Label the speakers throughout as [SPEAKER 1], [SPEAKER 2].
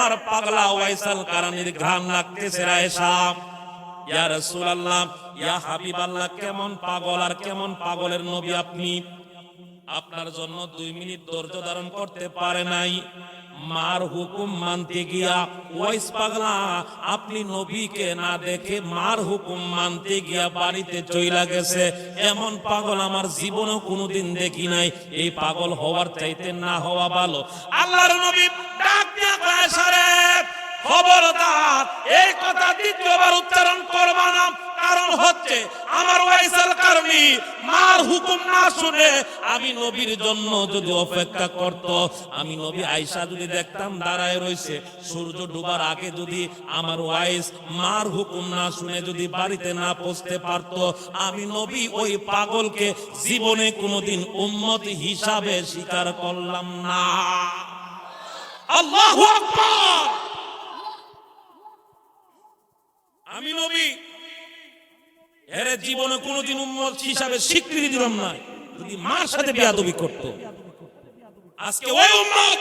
[SPEAKER 1] আমার পাগলা ওয়াইসাল কারণীর ঘ্রাণ লাগতেছে আয়েশা, ইয়া রাসূলুল্লাহ, ইয়া হাবিবাল্লাহ, কেমন পাগল আর কেমন পাগলের নবী আপনি, আপনার জন্য 2 মিনিট ধৈর্য ধারণ করতে পারে নাই। মার হুকুম মানতে গিয়া ওয়াইস পাগলা আপনি নবীকে না দেখে মার হুকুম মানতে গিয়া বাড়িতে চইলা গেছে। এমন পাগল আমার জীবনে কোনোদিন দেখি নাই। এই পাগল হওয়ার চাইতে না হওয়া ভালো। আল্লাহর নবী ডাক দিয়া কয়, আয়েশা রে, খবরদার এই কথা দ্বিতীয়বার উচ্চারণ করবা না। কারণ হচ্ছে আমার ওয়াইসাল কারণী মার হুকুম না শুনে আমি নবীর জন্য যদি অপেক্ষা করত, আমি নবী আয়েশা যদি দেখতাম দাঁড়ায় রইছে সূর্য ডুবার আগে, যদি আমার ওয়াইস মার হুকুম না শুনে যদি বাড়িতে না পৌঁছতে পারত, আমি নবী ওই পাগলকে জীবনে কোনোদিন উম্মত হিসাবে স্বীকার করলাম না। আল্লাহু আকবার। আমি নবী এর জীবনে কোনোদিন উম্মত হিসাবে স্বীকৃতি দিলাম না যদি মার সাথে বেয়াদবি করত। আজকে ওই উম্মত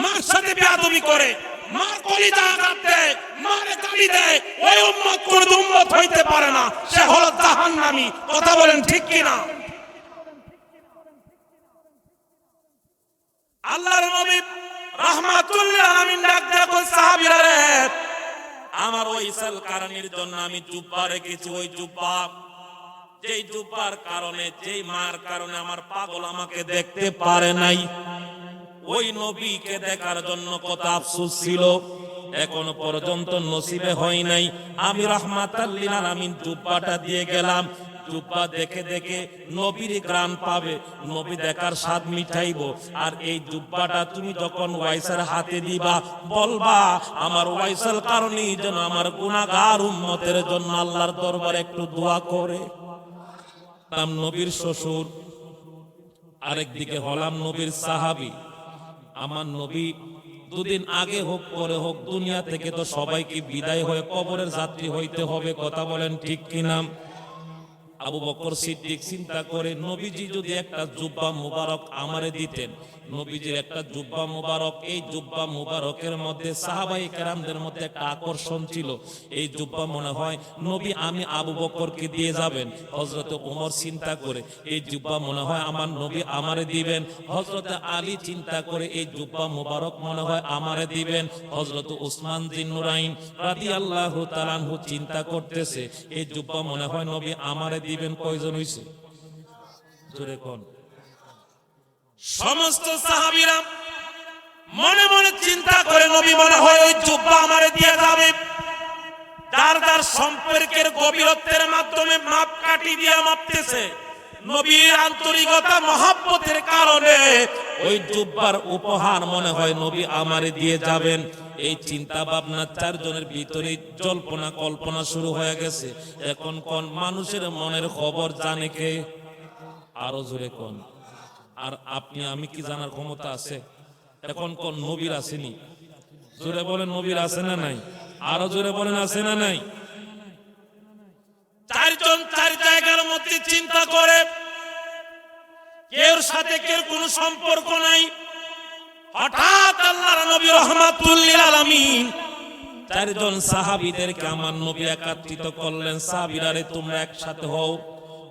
[SPEAKER 1] মার সাথে বেয়াদবি করে, মার কলিজা আঘাত দেয়, মারে গালি দেয়, ওই উম্মত কোনোদিন উম্মত হইতে পারে না, সে হলো জাহান্নামী। কথা বলেন ঠিক কিনা? আল্লাহর নবী রাহমাতুল লিল আলামিন ডাক দেয়া কই, সাহাবীরা রে, আমার ওয়াইসাল কারণীর জন্য আমি জুব্বা রেখেছি। ওই জুব্বা, যেই জুব্বার কারণে, যেই মার কারণে আমার পাগল আমাকে দেখতে পারে নাই, ওই নবীকে দেখার জন্য কত আফসোস ছিল, এখনো পর্যন্ত নসিবে হয় নাই। আমি রাহমাতাল লিল আলামিন জুব্বাটা দিয়ে গেলাম। জুব্বা দেখে দেখে নবীর গ্রাণ পাবে, নবী দেখার স্বাদ মিটাইবো। আর এই জুব্বাটা তুমি যখন ওয়াইসের হাতে দিবা, বলবা আমার ওয়াইসাল কারণেই যেন আমার গুনাহগার উম্মতের জন্য আল্লাহর দরবারে একটু দোয়া করে। তাম নবীর শ্বশুর, আরেকদিকে হলাম নবীর সাহাবী। আমার নবী দুদিন আগে হোক পরে হোক দুনিয়া থেকে তো সবাইকে বিদায় হয়ে কবরের যাত্রী হইতে হবে। কথা বলেন ঠিক কিনা? আবু বকর সিদ্দিক চিন্তা করে, নবীজি যদি একটা জুব্বা মুবারক আমারে দিতেন, নবীজির একটা জুব্বা মুবারক, এই জুব্বা মুবারকের মধ্যে সাহাবায়ে কেরামদের মধ্যে একটা আকর্ষণ ছিল। এই জুব্বা মনে হয় নবী আমি আবু বকরকে দিয়ে যাবেন। হযরত ওমর চিন্তা করে, এই জুব্বা মনে হয় আমার নবী আমারে দিবেন। হযরত আলী চিন্তা করে, এই জুব্বা মুবারক মনে হয় আমারে দিবেন। হযরত উসমান যিন্নুরাইন রাদিয়াল্লাহু তাআলা আনহু চিন্তা করতেছে, এই জুব্বা মনে হয় নবী আমারে দিবেন। কয়জন হইছে? জোরে কোন? সমস্ত সাহাবীরা মনে মনে চিন্তা করে, নবী মনে হয় ওই জুব্বা আমারে দিয়ে যাবে। তার তার সম্পর্কের গভীরত্বের মাধ্যমে মাপ কাটি দিয়ে মাপতেছে। নবীর আন্তরিকতা মহব্বতের কারণে ওই জুব্বার উপহার মনে হয় নবী আমারে দিয়ে যাবেন। এই চিন্তা ভাবনা চারজনের ভিতরে জল্পনা কল্পনা শুরু হয়ে গেছে। এখন কোন মানুষের মনের খবর জানে কে? আরো জোরে কোন? আর আপনি আমি কি জানার ক্ষমতা আছে? এখন কোন নবীর আসেনি? জোরে বলেন, নবীর আছে না নাই? আরো জোরে বলেন, আছে না নাই? চারজন চার জায়গার মধ্যে চিন্তা করে, কেউ সাথে কেউ কোনো সম্পর্ক নাই। হঠাৎ আল্লাহর নবী রাহমাতুল লিল আলামিন চারজন সাহাবীদেরকে আমার নবী একত্রিত করলেন। সাহাবীরা রে, তোমরা একসাথে হও।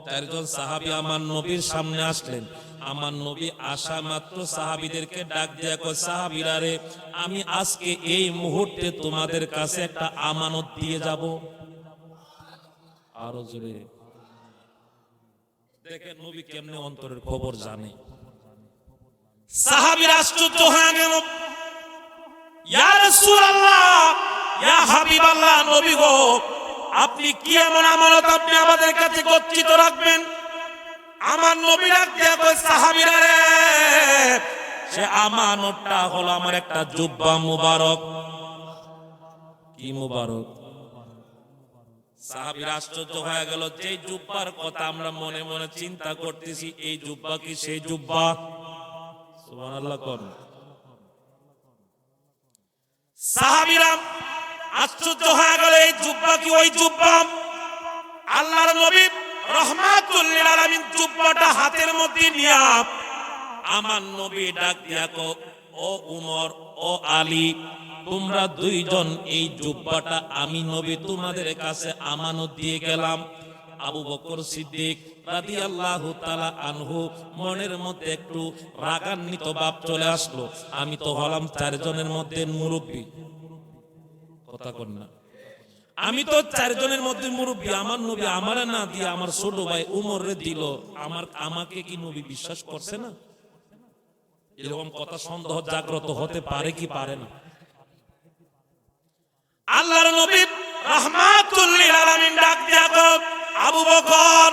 [SPEAKER 1] চারজন সাহাবী আমার নবীর সামনে আসলেন। আমার নবী আসা মাত্র সাহাবীদেরকে ডাক দিয়া কয়, সাহাবীরা রে, আমি আজকে এই মুহূর্তে তোমাদের কাছে একটা আমানত দিয়ে যাব। আরো জোরে দেখেন নবী কেমনে অন্তরের খবর জানে। সাহাবীরা আশ্চর্য হয়ে গেল, ইয়া রাসূলুল্লাহ, ইয়া হাবিবাল্লাহ, নবী গো, আপনি কি এমন আমানত আপনি আমাদের কাছে গচ্ছিত রাখবেন? আমার নবী ডাক দিয়া কয়, সাহাবীরা রে, সে আমানতটা হলো আমার একটা জুব্বা মুবারক। কি মুবারক? সাহাবীরা আশ্চর্য হয়ে গেল, যে জুব্বার কথা আমরা মনে মনে চিন্তা করতেছি, এই জুব্বা কি সেই জুব্বা? সুবহানাল্লাহ কোন? সাহাবীরা আশ্চর্য হয়ে গেল, এই জুব্বা কি ওই জুব্বা? আল্লাহর নবী রাহমাতুল লিল আলামিন জুব্বাটা হাতের মধ্যে নিয়া আমার নবী ডাক দিয়া ও উমর ও আলী, তোমরা দুইজন এই জুব্বাটা আমি নবী তোমাদের কাছে আমানত দিয়ে গেলাম। আবু বকর সিদ্দিক রাদিয়াল্লাহু তাআলা আনহু মনের মধ্যে একটু রাগান্বিত ভাব চলে আসলো। আমি তো হলাম চারজনের মধ্যে মুরব্বী, কথা কন না, আমি তো চারজনের মধ্যে মুরব্বী, আমার নবী আমারে না দিয়ে আমার ছোট ভাই উমরে দিল, আমাকে কি নবী বিশ্বাস করছে না? এরকম কথা সন্দেহ জাগ্রত হতে পারে কি পারে না? আল্লাহর নবী রাহমাতুল লিল আলামিন ডাক দিয়া গো, আবু বকর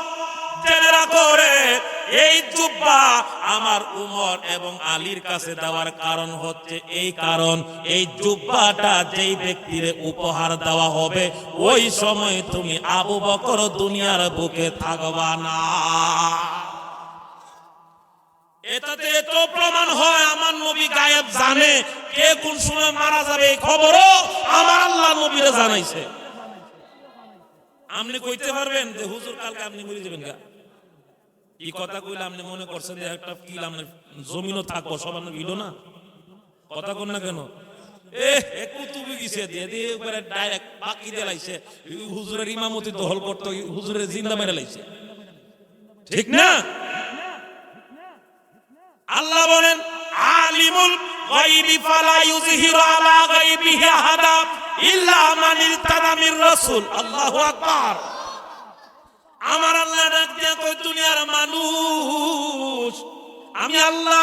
[SPEAKER 1] জেনে রাখো রে, এই জুব্বা আমার উমর এবং আলীর কাছে দেওয়ার কারণ হচ্ছে এই কারণ, এই জুব্বাটা যেই ব্যক্তির উপহার দেওয়া হবে ওই সময় তুমি আবু বকর দুনিয়ার বুকে থাকবা না। এটাতে এত প্রমাণ হয় আমার নবী গায়েব জানে, কে কোন সময় মারা যাবে এই খবরও আমার আল্লাহ নবীরে জানাইছে। আপনি কইতে পারবেন যে হুজুর কালকে আপনি মরে যাবেন গা, এই কথা কইলে আপনি মনে করছেন যে একটা কিল আমরা জমিনও থাকবো সব আমরা ভিড়ো না, কথা কন না কেন? একটু তুমি গেছে দিয়ে দিয়ে একবারে ডাইরেক্ট বাকি দিয়ে লাইছে, হুজুরের ইমামতি দখল করতো, হুজুরের জিন্দা মেরে লাইছে, ঠিক না? আল্লাহ বলেন আলিমুল গায়বি ফালা ইউযহিরু আলা গায়বিহি আহাদা ইল্লা মান ইরতাদা মির রাসূল। আল্লাহু আকবার। আমার আল্লাহ ডাক দিয়া কই, দুনিয়ার মানুষ, আমি আল্লাহ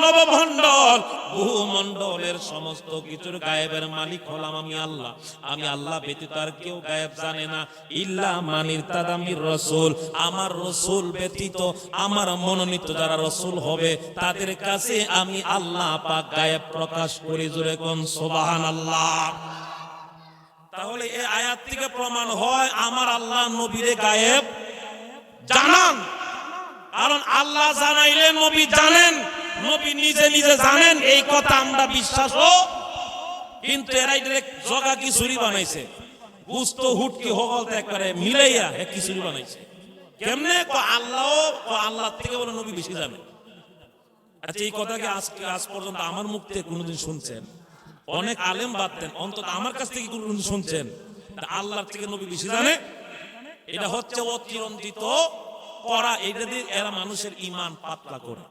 [SPEAKER 1] নবমণ্ডল ভূমণ্ডলের সমস্ত কিছুর গায়েবের মালিক হলাম আমি আল্লাহ। আমি আল্লাহ ব্যতীত আর কেউ গায়েব জানে না। ইল্লা মান ইরতাদা মির রাসূল, আমার রাসূল ব্যতীত আমার মনোনীত যারা রাসূল হবে তাদের কাছে আমি আল্লাহ পাক গায়েব প্রকাশ করি। জোরে কোন সুবহানাল্লাহ। তাহলে এই আয়াত থেকে প্রমাণ হয় আমার আল্লাহ নবীরে গায়েব জানান, কারণ আল্লাহ জানাইলে নবী জানেন, নবী নিজে নিজে জানেন, এই কথা আমরা বিশ্বাস। কিন্তু এরাই জগা খিচুড়ি বানাইছে, গুস্ত হুটকি হগল একবারে মিলাইয়া খিচুড়ি বানাইছে। কেমনে? আল্লাহ থেকে বলে নবী বেশি জানে। আচ্ছা, এই কথাকে আজ পর্যন্ত আমার মুখ থেকে কোনোদিন শুনছেন? অনেক আলেম বাদতেন, অন্তত আমার কাছ থেকে কোনোদিন শুনছেন আল্লাহর থেকে নবী বেশি জানে? এটা হচ্ছে অতিরঞ্জিত করা, এটা দিয়ে এরা মানুষের ঈমান পাতলা করে,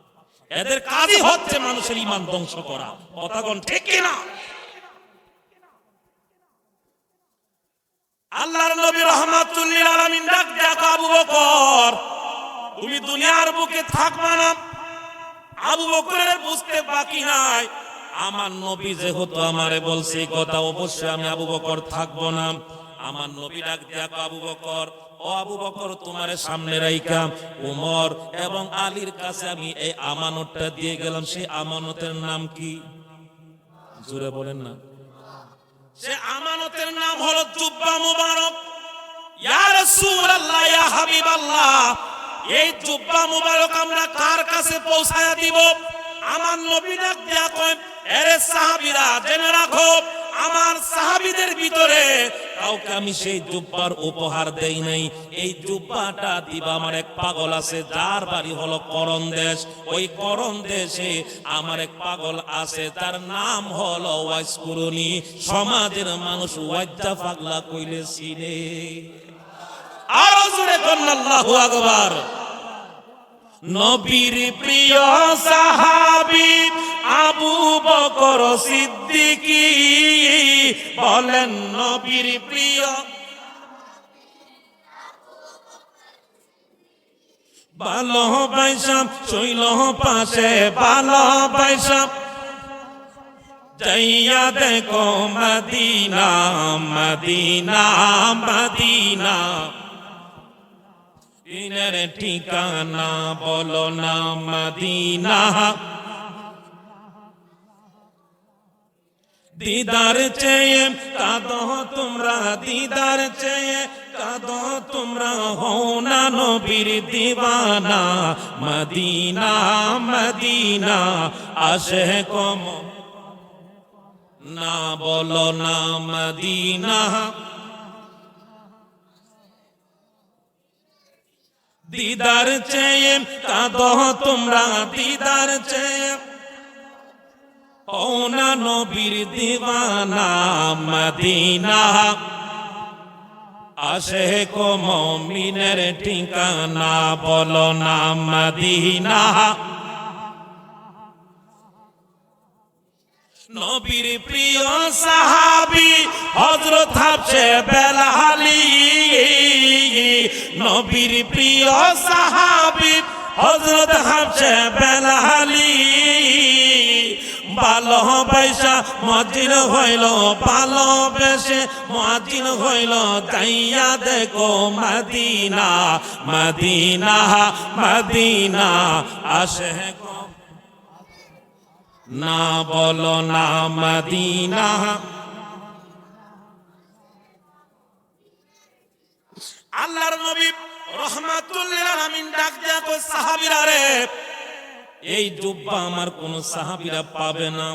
[SPEAKER 1] এদের কাজই হচ্ছে মানুষের ঈমান ধ্বংস করা। কথা কোন ঠিক কিনা? আল্লাহর নবী রাহমাতুল লিল আলামিন ডাক দেখো, আবু বকর তুমি দুনিয়ার বুকে থাকবা না। আবু বকরের বুঝতে বাকি নাই, আমার নবী যেহেতু আমারে বলছে কথা, অবশ্যই আমি আবু বকর থাকবো না। আমার নবী ডাক দেখো, আবু বকর, ও আবু বকর তোমার সামনে রাইখা উমর এবং আলীর কাছে আমি এই আমানতটা দিয়ে গেলাম। সেই আমানতের নাম কি? জোরে বলেন না। সে আমানতের নাম হলো জুব্বা মুবারক। ইয়া রাসূলুল্লাহ, ইয়া হাবিবাল্লাহ, এই জুব্বা মুবারক আমরা কার কাছে পৌঁছায়া দিব? আমার নবী ডাক দিয়া কয়, এরে সাহাবীরা জেনে রাখো, আমার সাহাবীদের ভিতরে কাউকে আমি সেই জুব্বার উপহার দেই নাই। এই জুব্বাটা দিবা আমার এক পাগল আছে, যার বাড়ি হলো করণ দেশ। ওই করণ দেশে আমার এক পাগল আছে, তার নাম হলো ওয়াইস কুরুনি। সমাজের মানুষ ওয়াজ্জা পাগলা কইলে চিনে। আরো জোরে কোন আল্লাহু আকবার। নবীর প্রিয় সাহাবী আবু বকর সিদ্দিকী বলেন, নবীর প্রিয় ভালোবাসা শৈল পাশে, ভালোবাসা যাইয়া দেখো মদিনা, মদিনা, মদিনা, ইনের ঠিকানা বলো না মদিনা। দিদার চেয়ে কাঁদো তোমরা, দিদার চেয়ে কাঁদো তোমরা, হও না নবীর দিওয়ানা। মদিনা, মদিনা, আসে কম না বলো না মদিনা। দিদার চেয়ে কাঁদো তোমরা, দিদার চেয়ে হও না নবীর দিওয়ানা মদিনা আশিক ও মুমিনের ঠিকানা বলো না মদিনা নবীর প্রিয় সাহাবী হযরত হাফসে বেলালি নবীর প্রিয় সাহাবী হযরত হাফসে বেলালি ভালোবাসা মুয়াজ্জিন হইল ভালোবেসে মুয়াজ্জিন হইল যাইয়া দেখো মদিনা মদিনা মদিনা আশিক না বলো না মদিনা আল্লাহর নবী রাহমাতুল লিল আলামিন ডাক দেয়া কই সাহাবীরা রে এই জুব্বা আমার কোন সাহাবীরা পাবে না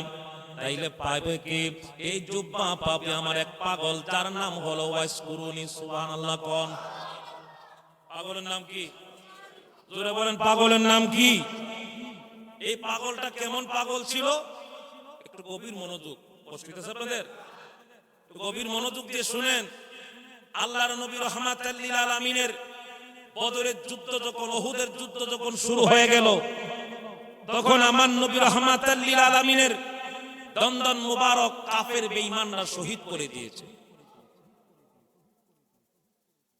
[SPEAKER 1] তাইলে পাবে কি এই জুব্বা পাবে আমার এক পাগল যার নাম হলো ওয়াইসকুরুনি সুবহানাল্লাহ কোন পাগলের নাম কি জোরে বলেন পাগলের নাম কি এই পাগলটা কেমন পাগল ছিল একটু গভীর মনোযোগ কষ্ট আছে আপনাদের একটু গভীর মনোযোগ দিয়ে শুনেন আল্লাহর নবী রাহমাতুল লিল আলামিনের বদরের যুদ্ধ যখন উহুদের যুদ্ধ যখন শুরু হয়ে গেল তখন আমার নবী রাহমাতুল লিল আলামিনের দন্দন মুবারক কাফের বেঈমানরা শহীদ করে দিয়েছে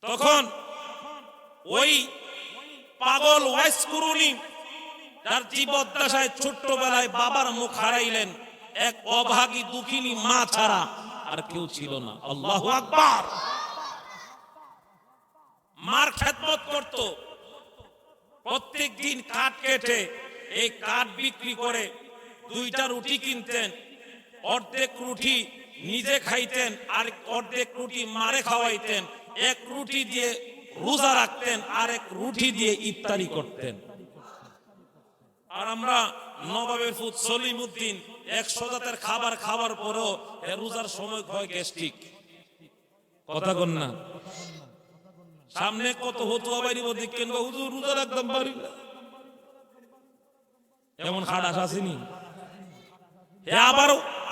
[SPEAKER 1] তখন ওই পাগল ওয়াইসকুরুনি তার জীবদ্দশায় ছোট্টবেলায় বাবার মুখ হারাইলেন এক অভাগী দুঃখিনী মা ছাড়া আর কেউ ছিল না আল্লাহু আকবার মার খেদমত করত প্রত্যেক দিন কাঠ কেটে এই কাঠ বিক্রি করে দুইটা রুটি কিনতেন অর্ধেক রুটি নিজে খাইতেন আর অর্ধেক রুটি মারে খাওয়াইতেন এক রুটি দিয়ে রোজা রাখতেন আর এক রুটি দিয়ে ইফতারি করতেন আর আমরা নবাবের ফুত সলিমউদ্দিন 100 জাতের খাবার খাবার পরও রোজার সময় হয় গ্যাস্ট্রিক কথা কন না সামনে কত হতুয়া বাইরিব দেখেন হুজুর রোজা রাখতাম পারি না এমন খাড়াস আসেনি আবার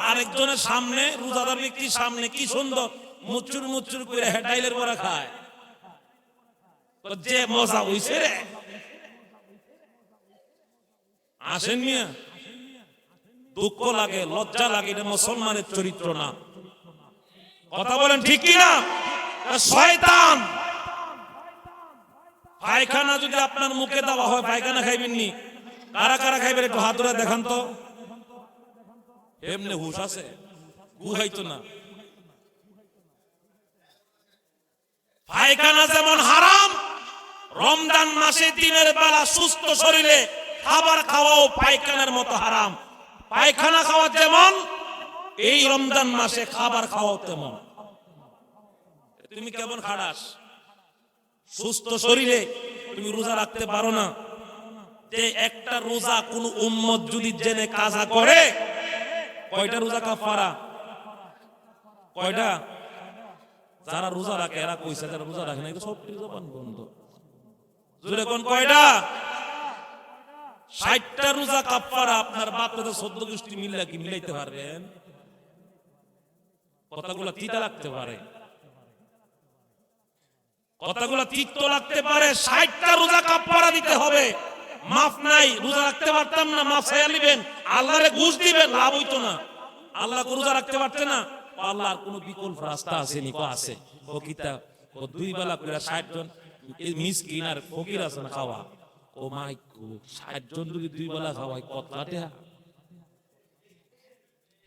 [SPEAKER 1] আরেকজনের সামনে রোজাদার ব্যক্তির সামনে কি সুন্দর মুচুর মুচুর করে হেডাইলের বড়া খায় যে মজা হইছে রে আসেন মিয়া দুঃখ লাগে লজ্জা লাগে এটা মুসলমানের চরিত্র না কথা বলেন ঠিক কি না শয়তান পায়খানা যদি আপনার মুখে দেওয়া হয় পায়খানা খাইবেন নি কারা কারা খাইবেন একটু হাত ধরে দেখান তো এমনি হুশ আছে গুহাইতো না পায়খানা যেমন হারাম রমজান মাসে দিনের বেলা সুস্থ শরীরে খাবার খাওয়াও পায়খানার মতো হারাম পায়খানা খাওয়া যেমন এই রমজান মাসে খাবার খাওয়াও তেমন তুমি কেমন খাড়াস সুস্থ শরীরে তুমি রোজা রাখতে পারো না যে একটা রোজা কোন উম্মত যদি জেনে কাজা করে কয়টা রোজা কাফারা কয়টা যারা রোজা রাখে এরা কইছে যারা রোজা রাখে না এটা সব জবান বন্ধ জোরে কোন কয়টা 60টা রোজা কাফারা আপনার বাপ দাদা 14 গোষ্ঠী মিল্লা কি মিলাইতে পারবেন কথাগুলো তিতা লাগতে পারে কথাগুলো তিক্ত লাগতে পারে 60টা রোজা কাফারা দিতে হবে মাফ নাই রোজা রাখতে পারতাম না মাফ চাইয়া নেবেন আল্লাহরে ঘুষ দিবেন লাভ হইতো না আল্লাহ রোজা রাখতে পারতে না আল্লাহর কোনো বিকল্প রাস্তা আছে নি কো আছে ও কিতা ও দুই বেলা করে 60 জন মিসকিন আর ফকির আছে না খাওয়া ও মাই গো 60 জন যদি দুই বেলা খাওয়ায় কতলাটা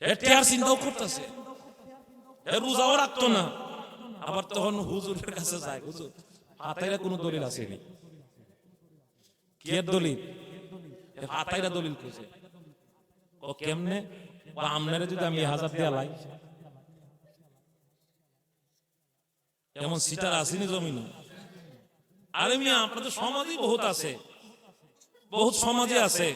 [SPEAKER 1] এতে আর চিন্তাও করতেছে এ রোজাও রাখতো না আবার তখন হুজুরের কাছে যায় হুজুর হাতেরা কোনো দলিল আছে নি কি দলিল হাতেরা দলিল কইছে ও কেমনে বা আমনারে যদি আমি 1000 দিয়া লাই এমন সিটার আসেনি জমিনে আরে মিয়া আপনাদের সমাজই বহুত আছে বহুত সমাজে আছে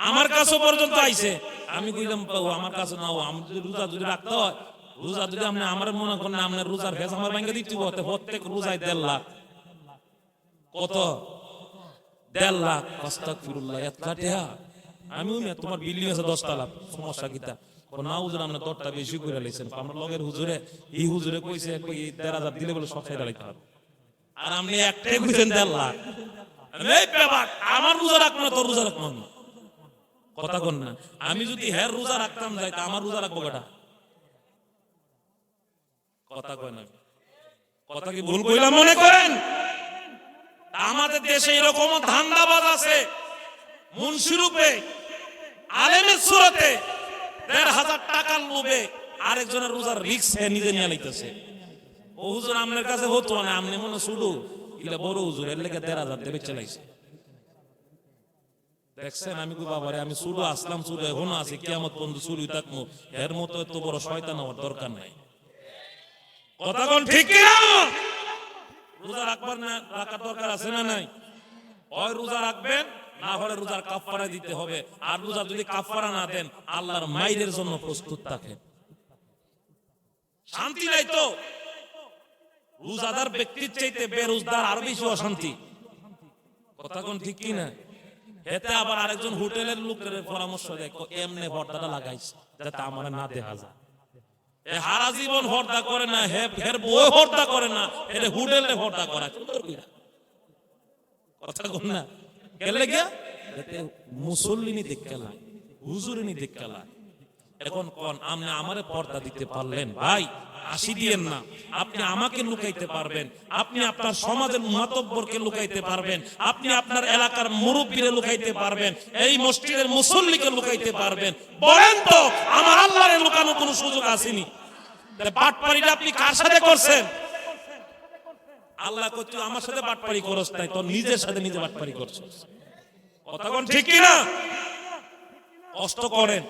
[SPEAKER 1] আমার কাছে পর্যন্ত আইছে আমি কইলাম আমার কাছে নাও আমি যদি রোজা যদি রাখতে হয় রোজা যদি আপনি আমার মনে করেন আপনার রোজার ভেজ আমার ব্যাংকে দিতে হতে প্রত্যেক রোজায় 1.5 লাখ কত 1.5 লাখ আস্তাগফিরুল্লাহ এত টাকা আমি ওই তোমার বিল্ডিং আছে 10 তলা, সমস্যা কিতা? না হুজুর আমরা দরটা বেশি করে লাইছেন, আমরা লগের হুজুরে এই হুজুরে কইছে 13,000 দিলে বলে সব সাইডা লাইতে হবে, আর আপনি একটাই কইছেন 1.5 লাখ। এই বাবা আমার রোজা রাখবো না, তোর রোজা রাখবো না, কথা কোন না? আমি যদি হের রোজা রাখতাম যাই তা আমার রোজা রাখবো কটা? কথা কয় না, কথা কি ভুল কইলাম মনে করেন? আমাদের দেশে এরকম ধান্দাবাজ আছে, মুন্সিরূপে আলেমের সুরতে 1,500 টাকার লোভে আরেকজনের রোজার রিস্ক নিজে নিয়ে লাইতেছে। ও হুজুর আপনার কাছে হতো না, আপনি মনে শুধু ইলা বড় হুজুর এর লেগে 1,500 দেবে চালাইছে। দেখছেন আমি কই বাবারে আমি শুরু আসলাম, শুরু এখনো আছি, কিয়ামত পর্যন্ত শুরুই থাকবো, এর মতো এত বড় শয়তান হওয়ার দরকার নাই। কথা কোন ঠিক কি না? রোজা রাখবার না রাখার দরকার আছে না নাই? ওই রোজা রাখবেন, না হলে রোজার কাফারা দিতে হবে, আর রোজা যদি কাফারা না দেন আল্লাহর মাইরের জন্য প্রস্তুত থাকেন। শান্তি নাই তো, রোজাদার ব্যক্তির চাইতে বেরোজগার আরো বেশি অশান্তি। কথা কোন ঠিক কি না? এতে আবার আরেকজন হোটেলের লোকের পরামর্শ দেয় এমনি পর্দাটা লাগাইছে যাতে আমার না দেখা যায়। হারা জীবন হর্দা করে না, হের বই হর্দা করে না, এটা হোটেলে হর্দা করা সুন্দর কইরা। কথা কোন না? গেলে গিয়া এতে মুসল্লিনি দেখকালায়, হুজুরিনি দেখকালায়। এখন কোন আপনি আমারে পর্দা দিতে পারলেন ভাই, আসি দিয়েন না। আপনি আমাকে লুকাইতে পারবেন, আপনি আপনার সমাজের মাতব্বরকে লুকাইতে পারবেন, আপনি আপনার এলাকার মুরব্বীরে লুকাইতে পারবেন, এই মসজিদের মুসল্লিকে লুকাইতে পারবেন। বলেন তো আমার আল্লাহরে লুকানোর কোনো সুযোগ আসেনি? তাহলে বাটপাড়িটা আপনি কার সাথে করছেন? আল্লাহ কইতো আমার সাথে বাটপাড়ি করছ নাই, তোর নিজের সাথে নিজে বাটপাড়ি করছিস। কথা কোন ঠিক কি না? কষ্ট করেন,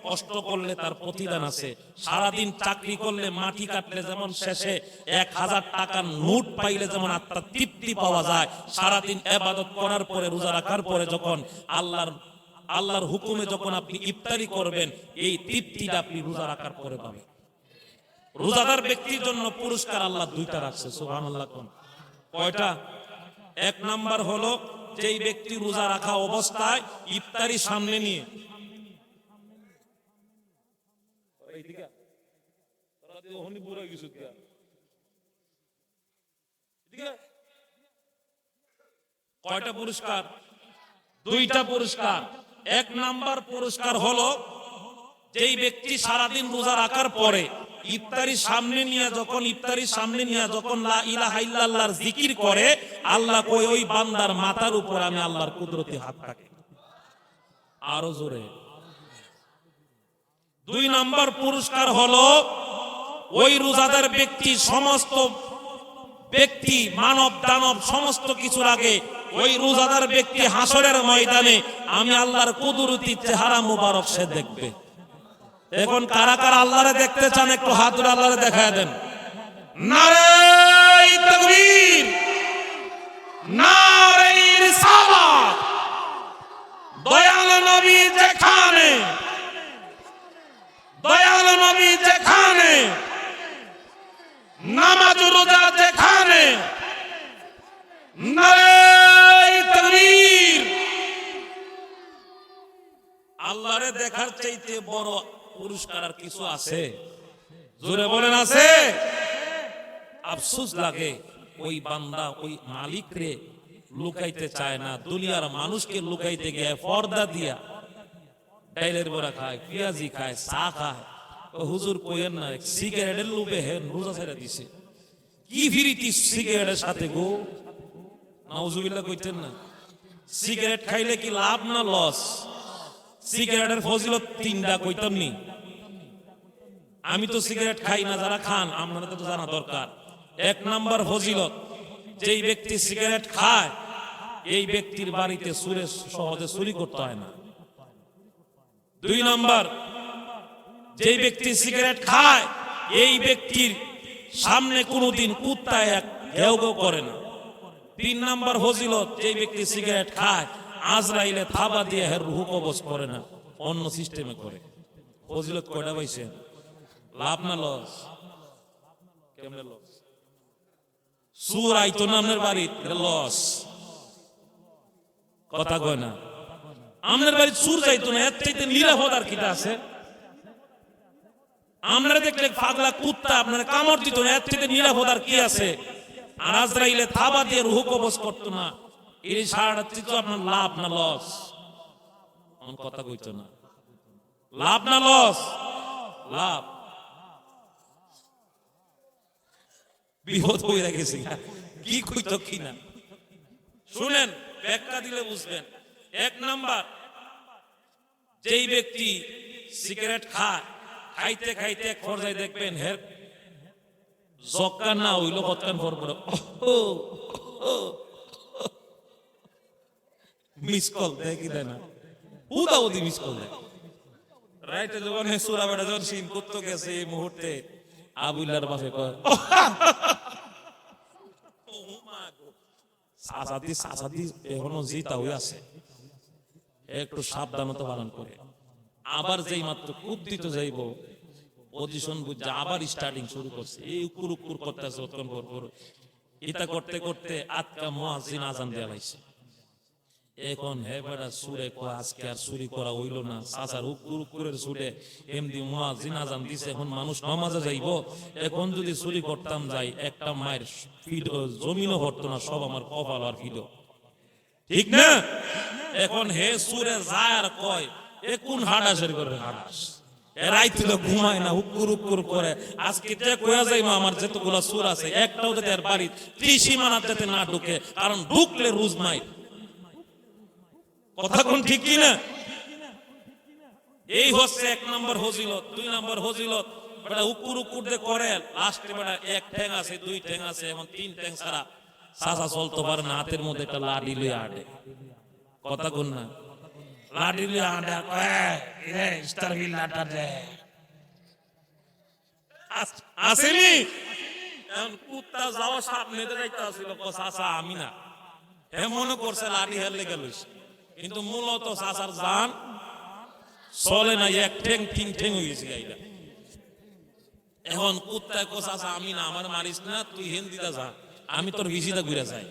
[SPEAKER 1] কষ্ট করলে তার প্রতিদান আছে। সারাদিন চাকরি করলে মাটি কাটলে যেমন শেষে 1,000 টাকার নোট পাইলে যেমন আত্মার তৃপ্তি পাওয়া যায়, সারাদিন ইবাদত করার পরে রোজা রাখার পরে যখন আল্লাহর হুকুমে যখন আপনি ইফতারি করবেন, এই তৃপ্তিটা আপনি রোজা রাখার পরে পাবেন। রোজাদার ব্যক্তির জন্য পুরস্কার আল্লাহ 2টা রাখছে, সুবহানাল্লাহ। কয়টা? 1 নাম্বার হলো যেই ব্যক্তি রোজা রাখা অবস্থায় ইফতারি সামনে নিয়ে কয়টা পুরস্কার? 2টা পুরস্কার। 1 নাম্বার পুরস্কার হলো যেই ব্যক্তি সারাদিন রোজা রাখার পরে ইফতারি সামনে নিয়ে যখন লা ইলাহা ইল্লাল্লাহর জিকির করে, আল্লাহ কই ওই বান্দার মাথার উপর আমি আল্লাহর কুদরতি হাত থাকে। আরো জোরে। 2 নাম্বার পুরস্কার হলো ওই রোজাদার ব্যক্তি, সমস্ত ব্যক্তি মানব দানব সমস্ত কিছুর আগে ওই রোজাদার ব্যক্তি হাসরের ময়দানে আমি আল্লাহর কুদরতি চেহারা মুবারক সে দেখবে। এখন কারা কারা আল্লাহরে দেখতে চান একটু হাত ধরে আল্লাহরে দেখায় দেন। নারে তাকবীর, নারে রিসালাত। দয়াল নবী যেখানে, নামাজ রোজা যেখানে, নারে তাকবীর। আল্লাহরে দেখার চাইতে বড় পুরস্কার আর কিছু আছে? জোরে বলেন আছে? আফসোস লাগে ওই বান্দা ওই মালিক রে লুকাইতে চায় না, দুনিয়ার মানুষকে লুকাইতে গিয়ে পর্দা দিয়া ডাইলের বড়া খায়, পেঁয়াজি খায়, চা খায়। ও হুজুর কইেন না, সিগারেটের লোভে হেন রোজা ছেড়ে দিছে। কি ফিরিতি সিগারেটের সাথে গো? নাউজুবিল্লাহ কইতেন না। সিগারেট খাইলে কি লাভ না লস? সিগারেটের ফজিলত 3টা কইতাম নি। আমি তো সিগারেট খাই না, যারা খান আপনাদের তো জানা দরকার। 1 নাম্বার ফজিলত, যেই ব্যক্তি সিগারেট খায় এই ব্যক্তির বাড়িতে সহজে চুরি করতে হয় না। 2 নাম্বার, যেই ব্যক্তি সিগারেট খায় এই ব্যক্তির সামনে কোনোদিন কুত্তা এক ঘেউ ঘেউ করে না। 3 নাম্বার ফজিলত, যেই ব্যক্তি সিগারেট খায় আজরাইলে থাবা দিয়ে হের রূহ কবজ করে না, অন্য সিস্টেমে করে। ফজিলত কয়টা পাইছেন? লাভ না লস? কেমনে লস? সুর আইতো না আপনার বাড়ি, এটা লস। কথা কয় না? আপনার বাড়ি চুর যাইতো না, এর চাইতে নিরাপদ আর কিটা আছে? আপনারা দেখলে পাগলা কুত্তা আপনার কামড় দিত না, এর চাইতে নিরাপদ আর কি আছে? আর আজরাইলে থাবা দিয়ে রুহ কবজ করতো না, এই সারাটা তো আপনার লাভ না লস? আমার কথা কইতো না, লাভ না লস? লাভ। বিপদ হয়ে গেছে, কি কইতো কি না শুনেন, ব্যাখ্যা দিলে বুঝবেন। এক নাম্বার, যেই ব্যক্তি সিগারেট খায়, খাইতে খাইতে এক পর্যায়ে দেখবেন হের জক্কান না হইলো কতক্ষণ পর পর মিস কল দেয় কি দেয় না, হুদা হুদি মিস কল দেয়। রাইতে যখন সুরা বেটা যখন সিন করতে গেছে এই মুহূর্তে আবুল্লার বাপে কয় সাসাদি এখনো জিতা হয়ে আছে, একটু সাবধানতা পালন করে। আবার যেই মাত্র কূপ দিতে যাইব পজিশন বুঝে আবার স্টার্টিং শুরু করছে, এই উকুর উকুর করতেছে অতক্ষণ পর পর। এটা করতে করতে আটকা মুয়াজ্জিন আজান দেয়া হইছে। এখন হে বেটা সুরে কয় আজকে আর চুরি করা হইল না, চাচার উকুর উকুরের সুরে এমনি মুয়াজ্জিন আজান দিছে, এখন মানুষ নামাজে যাইব, এখন যদি চুরি করতাম যাই একটা মায়ের ফিড জমিনও হতো না, সব আমার কপাল আর ফিড, ঠিক না? এখন হে সুরে যায় আর কয় এ কোন হাডাসের করে হাডাস, রাইতে তো ঘুমায় না, উকুর উকুর করে। আজকে কয়া যাইবো আমার যতগুলো সুর আছে একটাও যাতে আর বাড়ি ত্রিসীমানা যাতে না ঢুকে, কারণ ঢুকলে রুজ নাই। কথা কোন ঠিক কি না? এই হচ্ছে এক নম্বর ফজিলত। দুই নম্বর ফজিলত, বেটা উকুর উকুর দে করে লাস্টে বেটা এক ঠ্যাং আছে, দুই ঠ্যাং আছে, এখন তিন ঠ্যাং ছাড়া চাচা চলতে পারে না, হাতের মধ্যে একটা লাঠি লইয়া আটে। কথা কোন না? লাঠি লইয়া আটে, এ স্টার হিলাটা দে আসেনি। এখন কুত্তা যাওয়া সামনে যাইতে আসছিল, চাচা আমি না, হে মনে করছে লাঠি হের লেগে লইছে, কিন্তু মূলত চাচার জান চলে না, এক ঠেং তিন ঠেং হয়ে গেছে গাইলা। এখন কুত্তায় কো চাচা আমি না, আমার মারিস না, তুই হিন্দিটা যা, আমি তোর হিসিটা ঘুরে যাই।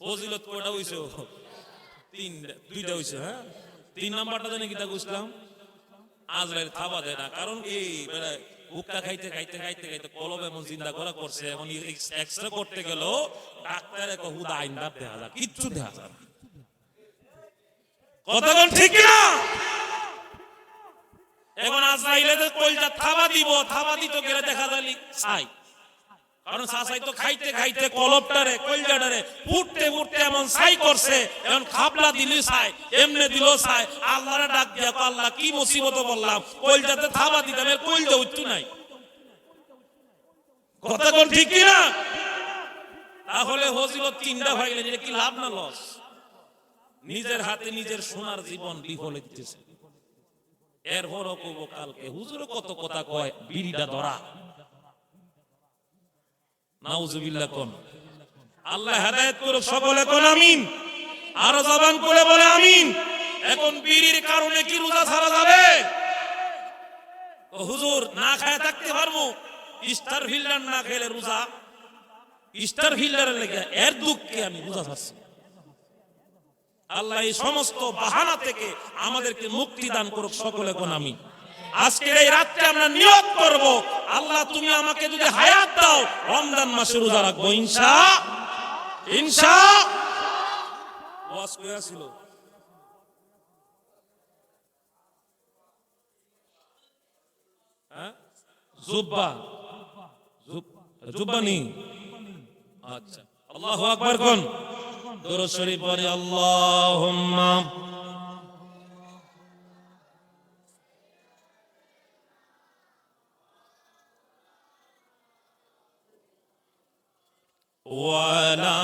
[SPEAKER 1] ফজিলত কয়টা হইছে? দুইটা হইছে। হ্যাঁ, তিন নাম্বারটা জানি কিটা বুঝলাম, আজরাইল থাবা দেয় না, কারণ এই হুক্কা খাইতে খাইতে খাইতে খাইতে কলব এমন চিন্তা করা করছে, এখন এক্সরে করতে গেল ডাক্তারে হুদা আইনদার দেখা যায়, কিচ্ছু দেখা যায় না। কথা কোন ঠিক না? এখন আজরাইলে কইলটা থাবা দিব, থাবা দিতে গেলে দেখা যায় ছাই, কারণ সাসাই তো খাইতে খাইতে কলবটারে কইলটারে ফুটতে ফুটতে এমন ছাই করছে, এখন খাবলা দিলি ছাই, এমনে দিল ছাই। আল্লাহরে ডাক দিয়া তো আল্লাহ কি মুসিবত বললাম, কইলটাতে থাবা দিতাম, এর কইলটা উঠতো নাই। কথা কোন ঠিক কি না? তাহলে ফজিলত তিনটা হয়ে গেলে কি লাভ না লস? নিজের হাতে নিজের সোনার জীবন বিফলে দিতেছে। এরপরও কইব কালকে হুজুর কত কথা কয়, বিড়িটা ধরা। নাউজুবিল্লাহ কোন। আল্লাহ হেদায়েত করুক, সকলে কোন আমিন। আর জবান করে বলে আমিন। এখন বিড়ির কারণে কি রোজা ছাড়া যাবে? ও হুজুর না খায় থাকতে পারবো, স্টার ফিল্ডার না খেলে রোজা, স্টার ফিল্ডারের লেগে এর দুঃখে আমি রোজা ছাড়ছি। আল্লাহ এই সমস্ত বাহানা থেকে আমাদেরকে মুক্তি দান করুক, সকলে কোন আমিন। আজকের এই রাত্রে আমরা নিয়ত করব, আল্লাহ তুমি আমাকে যদি হায়াত দাও রমজান মাসে রোজা রাখবো ইনশা। ওয়াজ কইয়া ছিল হ্যাঁ, জুব্বানি। আচ্ছা, আল্লাহু আকবার কোন। দুরূদ শরীফ পড়ে আল্লাহুম্মা ওয়ালা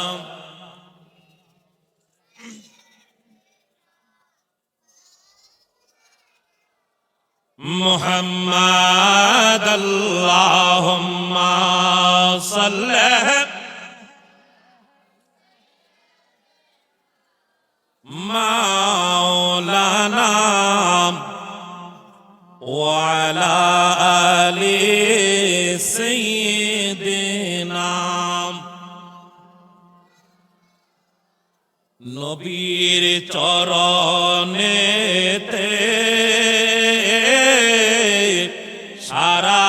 [SPEAKER 1] মুহাম্মাদ আল্লাহুম্মা সাল্লি মাওলানা ওয়ালা আলি সাইয়্যিদিনা। নবীর চরণেতে সারা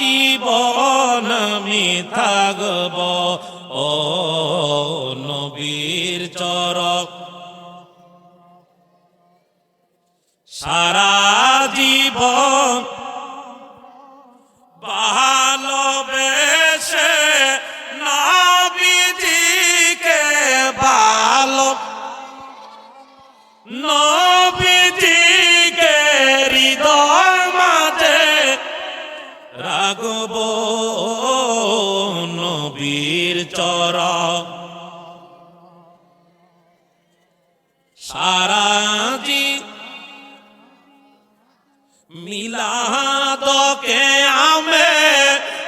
[SPEAKER 1] জীবন আমি থাকব ও নবীর চরণ সারা জীবন ভালোবেসে নবীজিকে ভালো নবীজিকে হৃদয় মাঝে রাখব নবীর চরণ সারা মিলাদকে আমে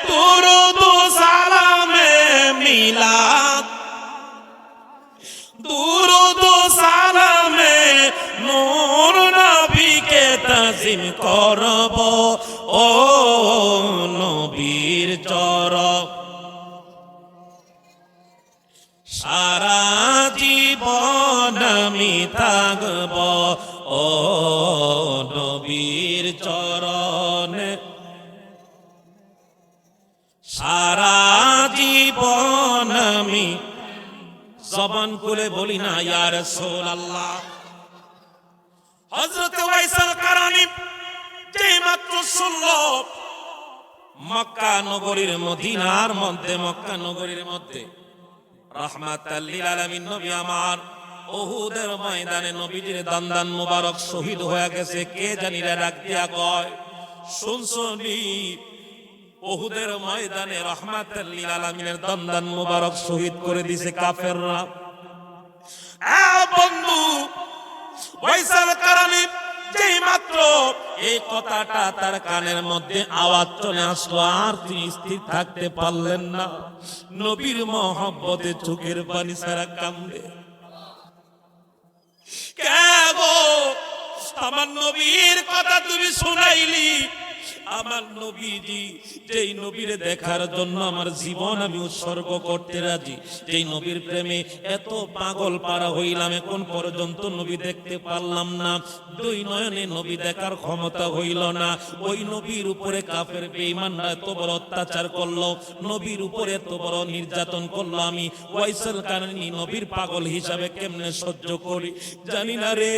[SPEAKER 1] দুরুদ সালামে মিলাদ দুরুদ সালামে নূর নবীকে তাজিম করব ও নবীর চরণ সারা জীবন আমি থাকব ও নবীর চরণে সারা জীবন আমি জবান খুলে বলি না ইয়া রাসূলুল্লাহ। হযরত ওয়াইসুল কারনী যেই মাত্র শুনল মক্কা নগরীর মদিনার মধ্যে মক্কা নগরীর মধ্যে রাহমাতাল লিল আলামিন নবী আমার উহুদের ময়দানে নবীজির দান্দান মুবারক শহীদ হয়ে গেছে। কে জানি রে ডাক দিয়া কয় শুনছনি উহুদের ময়দানে রাহমাতাল লিল আলামিনের দান্দান মুবারক শহীদ করে দিয়েছে কাফেররা। বন্ধু ওয়াইসুল কারনী যেই মাত্র এই কথাটা তার কানের মধ্যে আওয়াজ চলে আসলো আর তিনি স্থির থাকতে পারলেন না। নবীর মহব্বতে চোখের পানি ছাড়া কান্দে। কে গো আমার নবীর কথা তুমি শুনাইলি? আমার নবীজি যেই নবীরে দেখার জন্য আমার জীবন আমি উৎসর্গ করতে রাজি, যেই নবীর প্রেমে এত পাগল পারা হইলাম, এখন পর্যন্ত নবী দেখতে পারলাম না। দুই নয়নে নবী দেখার ক্ষমতা হইল না। ওই নবীর উপরে কাফের বেঈমানরা এত বড় অত্যাচার করলো, নবীর উপরে এত বড় নির্যাতন করলো, আমি ওয়াইসুল কারনী নবীর পাগল হিসাবে কেমনে সহ্য করি জানি না রে।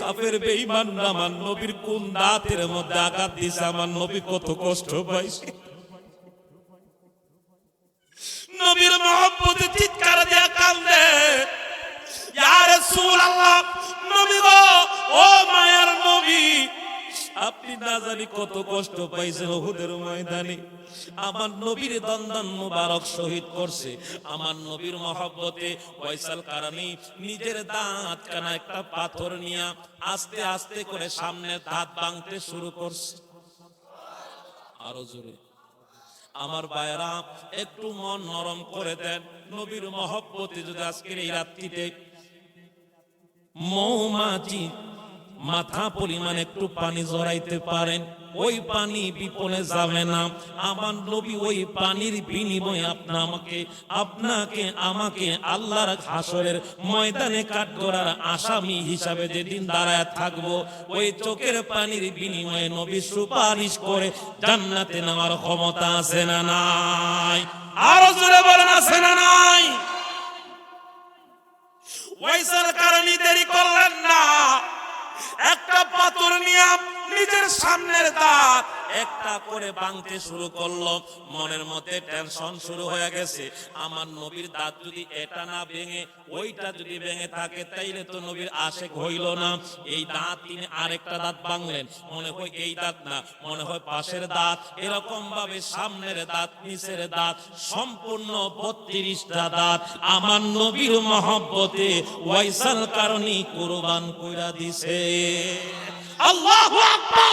[SPEAKER 1] কাফের বেঈমানরা আমার নবীর কোন দাঁতের মধ্যে আঘাত দিছে, আমার নবী কত কষ্ট পাইছে। নবীর মহব্বতে চিৎকার দিয়া কান্দে, ইয়া রাসূলুল্লাহ, নবী গো, ও মায়ার নবী, আপনি না জানি কত কষ্ট পাইছেন উহুদের ময়দানে। আমার নবীর দন্দন মুবারক শহীদ করছে। আমার নবীর মহব্বতে ওয়াইসুল কারনী নিজের দাঁত কানা একটা পাথর নিয়ে আস্তে আস্তে করে সামনের দাঁত ভাঙতে শুরু করছে। আরো জোরে আমার ভাইরা একটু মন নরম করে দেন। নবীর মহব্বতে যদি আজকের এই রাত্রিতে মৌমাছি মাথা পরিমাণ একটু পানি জড়াইতে পারেন, ওই পানি বিপলে যাবে না। আমার নবী ওই পানির বিনিময়ে আপনাকে আমাকে আল্লাহর হাসরের ময়দানে কাঠগড়ার আসামি হিসাবে যেদিন দাঁড়ায় থাকবো, ওই চোখের পানির বিনিময়ে নবী সুপারিশ করে জান্নাতে নেওয়ার ক্ষমতা আছে না নাই? আরো জোরে বলেন আছে না নাই? ওয়াইসুল কারনী দেরি করলেন না, একটা পাথর নিয়ে নিজের সামনের দাঁত একটা করে ভাঙতে শুরু করলো। মনের মধ্যে টেনশন শুরু হয়ে গেছে, আমার নবীর দাঁত যদি এটা না ভেঙে ওইটা যদি ভেঙে থাকে তাইলে তো নবীর আশেক হইল না। এই দাঁত তিনি আরেকটা দাঁত ভাঙলেন, মনে হয় এই দাঁত না, মনে হয় পাশের দাঁত, এরকম ভাবে সামনের দাঁত নিচের দাঁত সম্পূর্ণ 32টা দাঁত আমার নবীর মহব্বতে ওয়াইসুল কারনী কুরবান কইরা দিছে। আল্লাহু আকবার।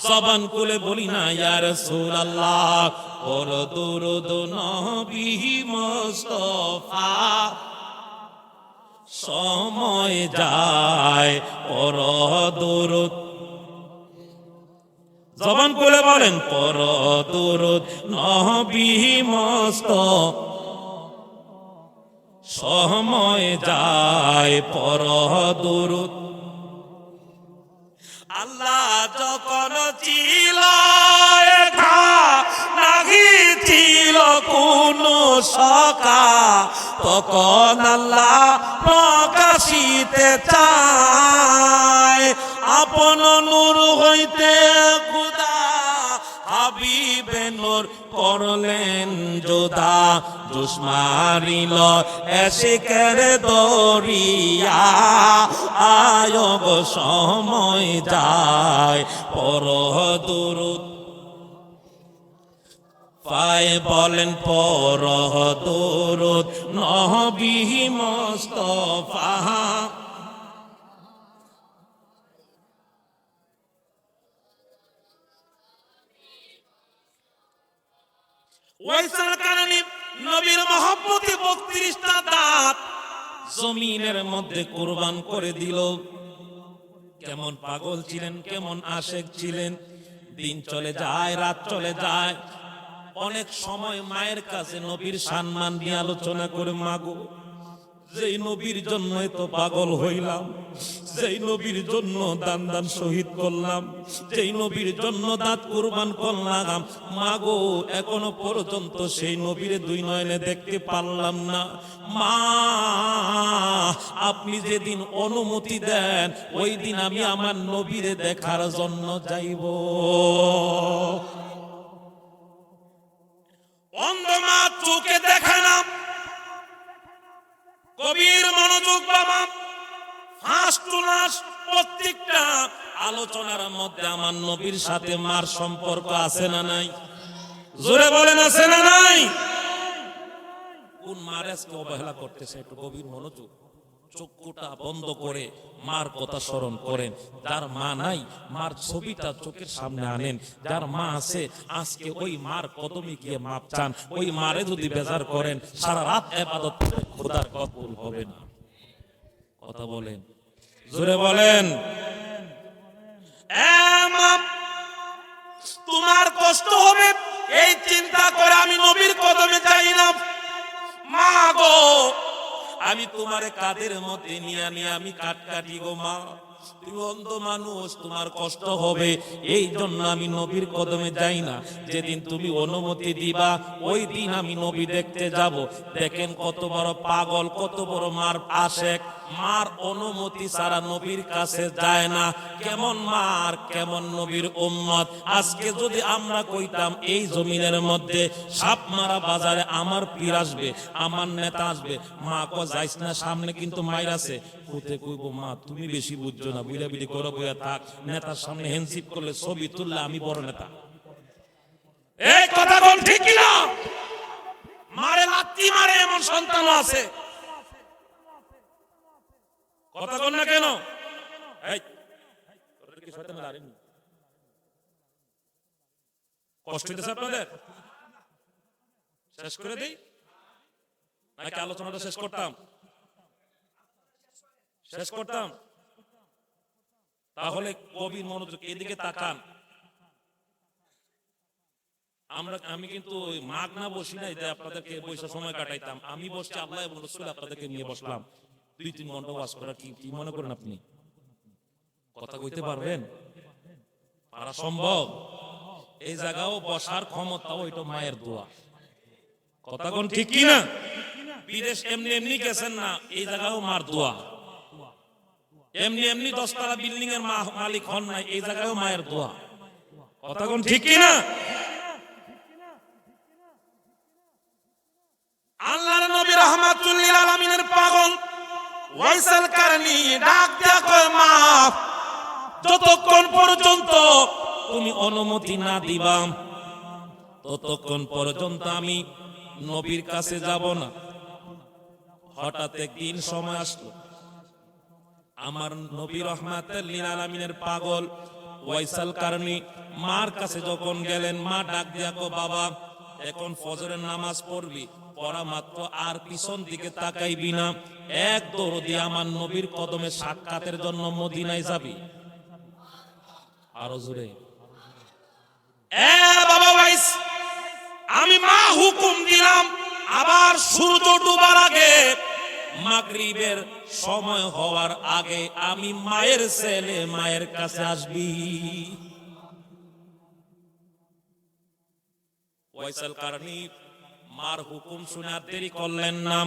[SPEAKER 1] জবান খুলে বলি না ইয়া রাসূলুল্লাহ, ওর দুরুদ নবী মুস্তাফা, সময় যায় ওর দুরুদ। জবান খুলে বলেন পর দুরুদ নবী মুস্তাফা, সময় যায় পর দুরুদ। আল্লাহ যখন ছিল একা, নাহি ছিল কোন সকা, তখন আল্লাহ প্রকাশিতে চায় আপন নূর হইতে খুদা হাবিবে নূর করলেন জোদা। জোশ মারিল এশিকের দরিয়া, আয়োগ সময় যায় পর দুরুদ। পায় বলেন পর দুরুদ নবী মুস্তাফা। ওয়াইসাল কারণে নবীর মহব্বতে 32টা দাঁত জমিনের মধ্যে কুরবান করে দিল। কেমন পাগল ছিলেন, কেমন আশেক ছিলেন। দিন চলে যায়, রাত চলে যায়, অনেক সময় মায়ের কাছে নবীর সম্মান নিয়ে আলোচনা করে, মাগো যেই নবীর জন্য তো পাগল হইলাম, যেই নবীর জন্য দান দান শহীদ করলাম, যেই নবীর জন্য দাঁত কুরবান করলাম, মাগো এখনো পর্যন্ত সেই নবীরে দুই নয়নে দেখতে পারলাম না। মা আপনি যেদিন অনুমতি দেন ওই দিন আমি আমার নবীরে দেখার জন্য যাইব। অন্ধ মা চোখে দেখে না, কবির মনোযোগ বাবা। ফার্স্ট টু লাস্ট প্রত্যেকটা আলোচনার মধ্যে আমার নবীর সাথে মার সম্পর্ক আছে না নাই? জোরে বলেন আছে না নাই? কোন মার আজকে অবহেলা করতেছে? একটু গভীর মনোযোগ, চক্ষুটা বন্ধ করে মার কথা স্মরণ করেন। যার মা নাই মার ছবিটা চোখের সামনে আনেন। যার মা আছে আজকে ওই মার কদমে গিয়ে মাপ চান। ওই মারে যদি বেজার করেন সারা রাত ইবাদত করে খোদার কবুল হবে না। কথা বলেন, জোরে বলেন। মা তোমার কষ্ট হবে এই চিন্তা করে আমি নবীর কদমে যাই না। মা গো আমি তোমার কাঁধের মধ্যে নিয়ে আমি কাটি গো মা। তুমি অন্ধ মানুষ, তোমার কষ্ট হবে এই জন্য আমি নবীর কদমে যাই না। যেদিন তুমি অনুমতি দিবা ওই দিন আমি নবী দেখতে যাব। দেখেন কত বড় পাগল, কত বড় মার আশেক। মার অনুমতি ছাড়া নবীর কাছে যায় না। কেমন মার, কেমন নবীর উম্মত। আজকে যদি আমরা কইতাম এই জমিনের মধ্যে সাপ মারা বাজারে আমার পীর আসবে, আমার নেতা আসবে, মা কো যাইস না, সামনে কিন্তু মায়ের আছে। কোতে কইব মা তুমি বেশি বুঝছো না, বুইলা বিলি করে বইয়া থাক। নেতার সামনে হ্যান্ডশিপ করলে ছবি তুললে আমি বড় নেতা। এই কথা কোন ঠিক কি না? মারে লাত্তি মারে এমন সন্তান আছে। কথা কোন না কেন? এই তোদের কি শয়তান লারেনি? কষ্ট হইতেছে আপনাদের? শেষ করে দেই নাকি আলোচনাটা শেষ করতাম? শেষ করতাম। তাহলে কবির মনোযোগ এদিকে তাকান। আমি কিন্তু মাগ না বসি নাই যে আপনাদেরকে বসে সময় কাটাইতাম। আমি বসছি আল্লাহ এবং রাসূল আপনাদেরকে নিয়ে বসলাম। 2-3 ঘন্টা ওয়াজ করা কি মনে করেন আপনি? কথা কইতে পারবেন? পারা সম্ভব? এই জায়গাও বসার ক্ষমতাও এটা মায়ের দোয়া। কথা কোন ঠিক কি না? বিদেশ এমনি এমনি গেছেন না, এই জায়গাও মার দোয়া। এমনি এমনি 10 তলা বিল্ডিং এর মালিক হন নাই, এই জায়গাও মায়ের দোয়া। কথা কোন ঠিক কি না? আল্লাহর নবী রাহমাতুল লিল আলামিনের পাগল ওয়াইসাল কারনী ডাক দেয়া কয় মা যতক্ষণ পর্যন্ত তুমি অনুমতি না দিবা ততক্ষণ পর্যন্ত আমি নবীর কাছে যাব না। হঠাৎ একদিন সময় আসলো, আমার নবী রাহমাতুল লিল আলামিনের পাগল ওয়াইসাল কারনী মার কাছে যখন গেলেন, মা ডাক দেয়া কয় বাবা এখন ফজরের নামাজ পড়বি, পড়া মাত্র আর পিছন দিকে তাকাইবি না, এক দৌড় দিয়ে আমার নবীর কদমে সাক্ষাতের জন্য মদিনায় যাবি। আরো জোরে বাবা ভাইস, আমি মা হুকুম দিলাম আবার সূর্য ডুবার আগে মাগরিবের সময় হওয়ার আগে আমি মায়ের ছেলে মায়ের কাছে আসবি। ওয়াইসাল কারণী মার হুকুম শুনে আর দেরি করলেন না,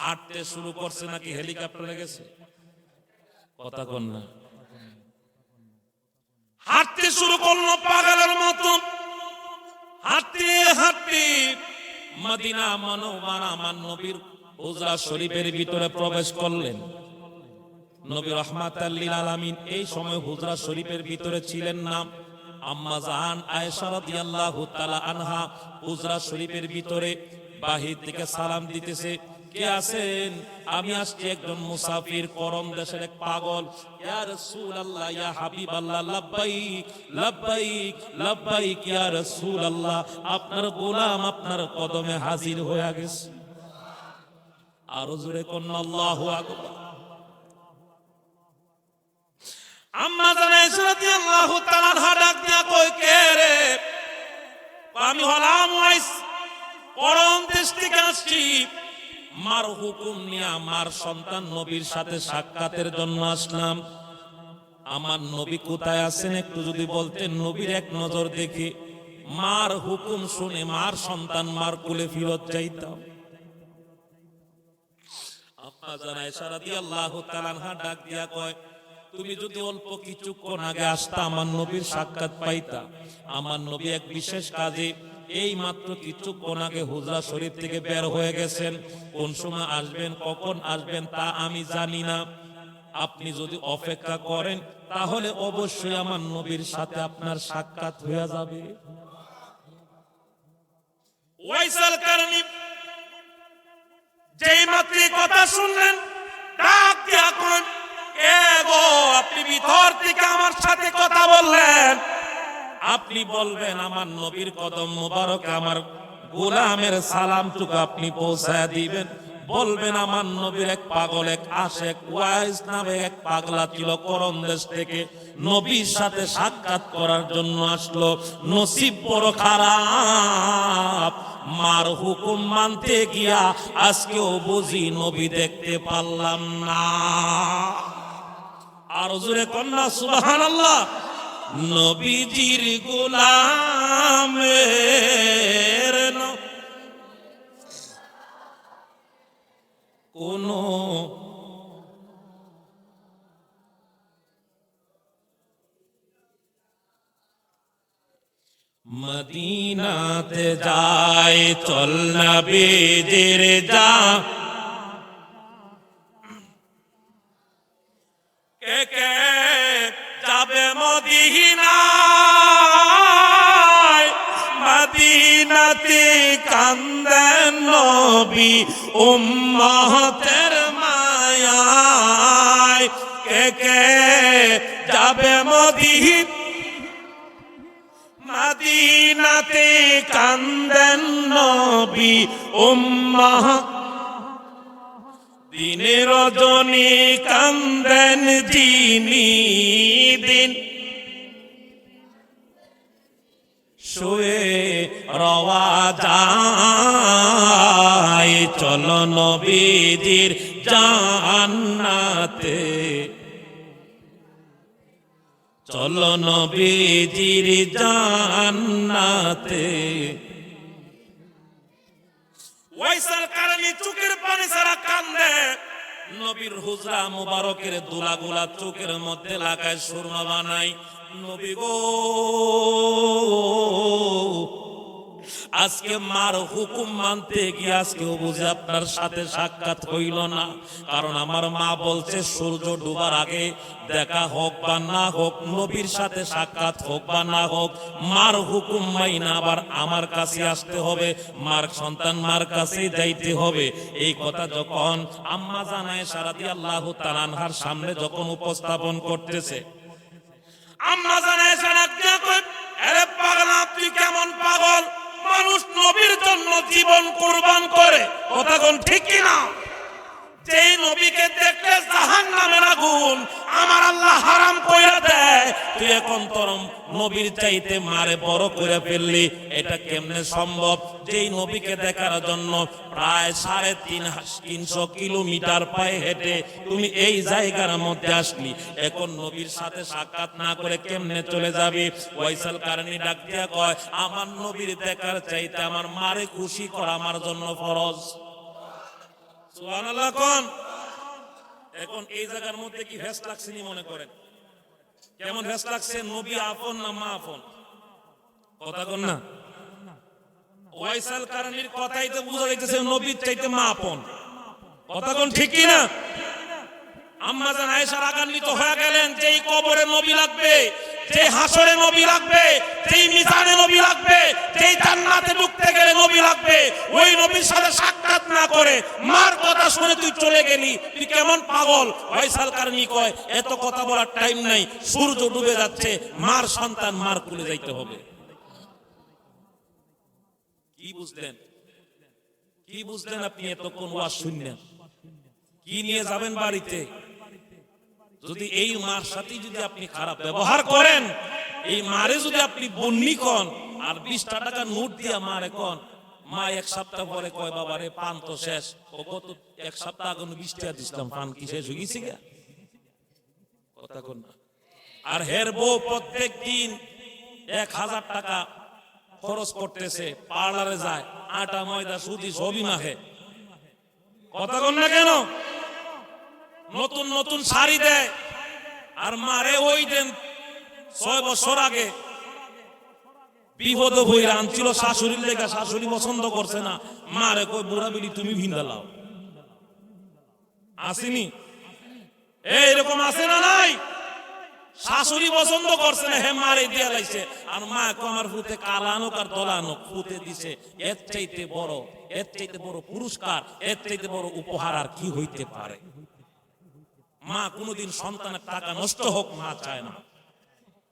[SPEAKER 1] হাঁটতে শুরু করছে। নাকি হেলিকপ্টারে গেছে? কথা কন না। হাঁটতে শুরু করলো পাগলের মতো, হাঁটতে হাঁটতে মদিনা মনোয়ারা আমার নবীর হুজরা শরীফের ভিতরে প্রবেশ করলেন। নবী রাহমাতাল লিল আলামিন এই সময় হুজরা শরীফের ভিতরে ছিলেন না। আম্মা জান আয়েশা রাদিয়াল্লাহু তাআলা আনহা হুজরা শরীফের ভিতরে বাহির থেকে সালাম দিতেছে, কে আছেন? আমি আসছি একজন মুসাফির, করম দেশের এক পাগল। ইয়া রাসূলুল্লাহ, ইয়া হাবিবাল্লাহ, লাব্বাইক লাব্বাইক লাব্বাইক ইয়া রাসূলুল্লাহ, আপনার গোলাম আপনার কদমে হাজির হয়ে গেছে। আরো জোরে কোন আল্লাহু আকবার। আম্মা জান আয়েশা রাদিয়াল্লাহু তাআলা আনহা ডাক দিয়া কই, কে রে? আমি হলাম ওয়াইস, করম দেশ থেকে আসছি, মার হুকুম নিয়ে আমার সন্তান নবীর সাথে সাক্ষাতের জন্য আসলাম। আমার নবী কোথায় আছেন একটু যদি বলতেন, নবীর এক নজর দেখে মার হুকুম শুনে মার সন্তান মার কোলে ফিরত যাইতাম। আম্মা জান আয়েশা রাদিয়াল্লাহু তাআলা আনহা ডাক দিয়া কয়, তুমি যদি অল্প কিছুক্ষণ আগে আসতা আমার নবীর সাক্ষাৎ পাইতা। আমার নবী এক বিশেষ কাজে এই মাত্র কিছুক্ষণ আগে হুজরা শরীফ থেকে বের হয়ে গেছেন। কোন সময় আসবেন কখন আসবেন তা আমি জানি না। আপনি যদি অপেক্ষা করেন তাহলে অবশ্যই আমার নবীর সাথে আপনার সাক্ষাৎ হয়ে যাবে। ওয়াইসাল কারণী যেই মাত্র কথা শুনলেন, ডাক দিয়া কন, এ গো, আপনি ভিতর থেকে আমার সাথে কথা বললেন, আপনি বলবেন আমার নবীর কদম মোবারক আমার গোলামের সালামটুকু আপনি পৌঁছায় দিবেন। বলবেন আমার নবীর এক পাগল, এক আশেক ওয়াইস নামে এক পাগলা ছিল, করম দেশ থেকে নবীর সাথে সাক্ষাৎ করার জন্য আসলো। নসিব বড় খারাপ, মার হুকুম মানতে গিয়া আজকেও বুঝি নবী দেখতে পারলাম না। আর জোরে কন্যা সুবহানাল্লাহ। নবীজির গোলামের কোন মদিনাতে যায়, চল নবীজির যা, কে কে যাবে মদিনায়? মদিনাতে কান্দেন নবী উম্মতের মায়ায়। কে কে যাবে মদিনাতে কান্দেন নবী উম্মত, দিনে রজনী কান্দেন যিনি দিন শুয়ে রওয়া যায়। চলো নবীজির জান্নাতে, চলো নবীজির জান্নাতে। ওয়াইসাল কারণী চোখের পানি ছাড়া কান্দে। নবীর হুজরা মুবারকের দুলাগুলা চোখের মধ্যে লাগায় সুরমা বানাই। নবী গো, আজকে মার হুকুম মানতে গিয়ে আজকেও বুঝে আপনার সাথে সাক্ষাৎ হইল না। কারণ আমার মা বলছে সূর্য ডুবার আগে দেখা হোক বা না হোক, নবীর সাথে সাক্ষাৎ হোক বা না হোক, মার হুকুম মাইনা আবার আমার কাছে আসতে হবে, মার সন্তান মার কাছেই যাইতে হবে। এই কথা যখন আম্মা জান আয়েশা রাদিয়াল্লাহু তাআলা আনহার সামনে যখন উপস্থাপন করতেছে, আম্মা জান আয়েশা রাদিয়া কয়, আরে পাগলা, তুই কেমন পাগল? মানুষ নবীর জন্য জীবন কুরবান করে, কথা কোন ঠিক কি না? যেই নবীকে দেখলে জাহান্নামের আগুন আমার আল্লাহ হারাম কইরা দেয়, তুই এখন তোর নবীর চাইতে মারে বড় করে ফেললি, এটা কেমনে সম্ভব? যেই নবীকে দেখার জন্য প্রায় 350 কিলোমিটার পায়ে হেঁটে তুমি এই জায়গার মধ্যে আসলি, এখন নবীর সাথে সাক্ষাৎ না করে কেমনে চলে যাবি? ওয়াইসাল কারণী ডাক দিয়া কয়, আমার নবীর দেখার চাইতে আমার মারে খুশি করা আমার জন্য ফরজ। সুবহানাল্লাহ কোন? এখন এই জায়গার মধ্যে কি ভেস লাগছে নি মনে করেন? কেমন ভেস লাগছে? নবী আপন না মা আপন? কথা কোন না? ওয়াইসাল কারণীর কথাই তো বুঝা যাইতেছে নবীর চাইতে মা আপন। কথা কোন ঠিক কি না? আম্মা জান আয়েশা রাগান্বিত হয়ে গেলেন, যেই কবরে নবী লাগবে, যেই হাসরে নবী লাগবে, যেই মিজানে নবী লাগবে, যেই জান্নাতে ঢুকতে গেলে নবী লাগবে, ওই নবীর সাথে সাক্ষাৎ না করে মার কথা শুনে তুই চলে গেলি, তুই কেমন পাগল? ওয়াইসাল কারণী কয়, এত কথা বলার টাইম নাই, সূর্য ডুবে যাচ্ছে, মার সন্তান মার কুলে যাইতে হবে। কি বুঝলেন? কি বুঝলেন আপনি এতক্ষণ ওয়াজ শুনলেন? কি নিয়ে যাবেন বাড়িতে? যদি এই মার সাথে যদি আপনি খারাপ ব্যবহার করেন, এই মারে যদি আপনি বন্নি কন আর 20 টাকা নোট দিয়া মারে কন, মা এক সপ্তাহ পরে কয়, বাবা রে পান তো শেষ। ও কত এক সপ্তাহ আগে 20 টাকা দিছিলাম, পান কি শেষ হয়ে গেছে গা? কথা কোন না? আর হের বউ প্রত্যেক দিন 1000 টাকা খরচ করতেছে, পার্লারে যায়, আটা ময়দা সুজি সবই মাখে। কথা কোন না কেন? নতুন নতুন শাড়ি দেয়, আর মারে ওই দিন 6 বছর আগে বিপদ হয়ে আনছিল শাশুড়ির লেগা, শাশুড়ি পছন্দ করছে না, মারে কই বুড়া বিড়ি তুমি ভিন্দা লাও। আসেনি? এইরকম আছে না নাই? শাশুড়ি পছন্দ করছে না, হে মারে দিয়া লাইছে, আর মা কো আমার ফুতে কালানোক আর দলানোক ফুতে দিছে। এর চাইতে বড়, এর চাইতে বড় পুরস্কার, এর চাইতে বড় উপহার আর কি হইতে পারে? মা কোনদিন সন্তানের টাকা নষ্ট হোক মা চায় না।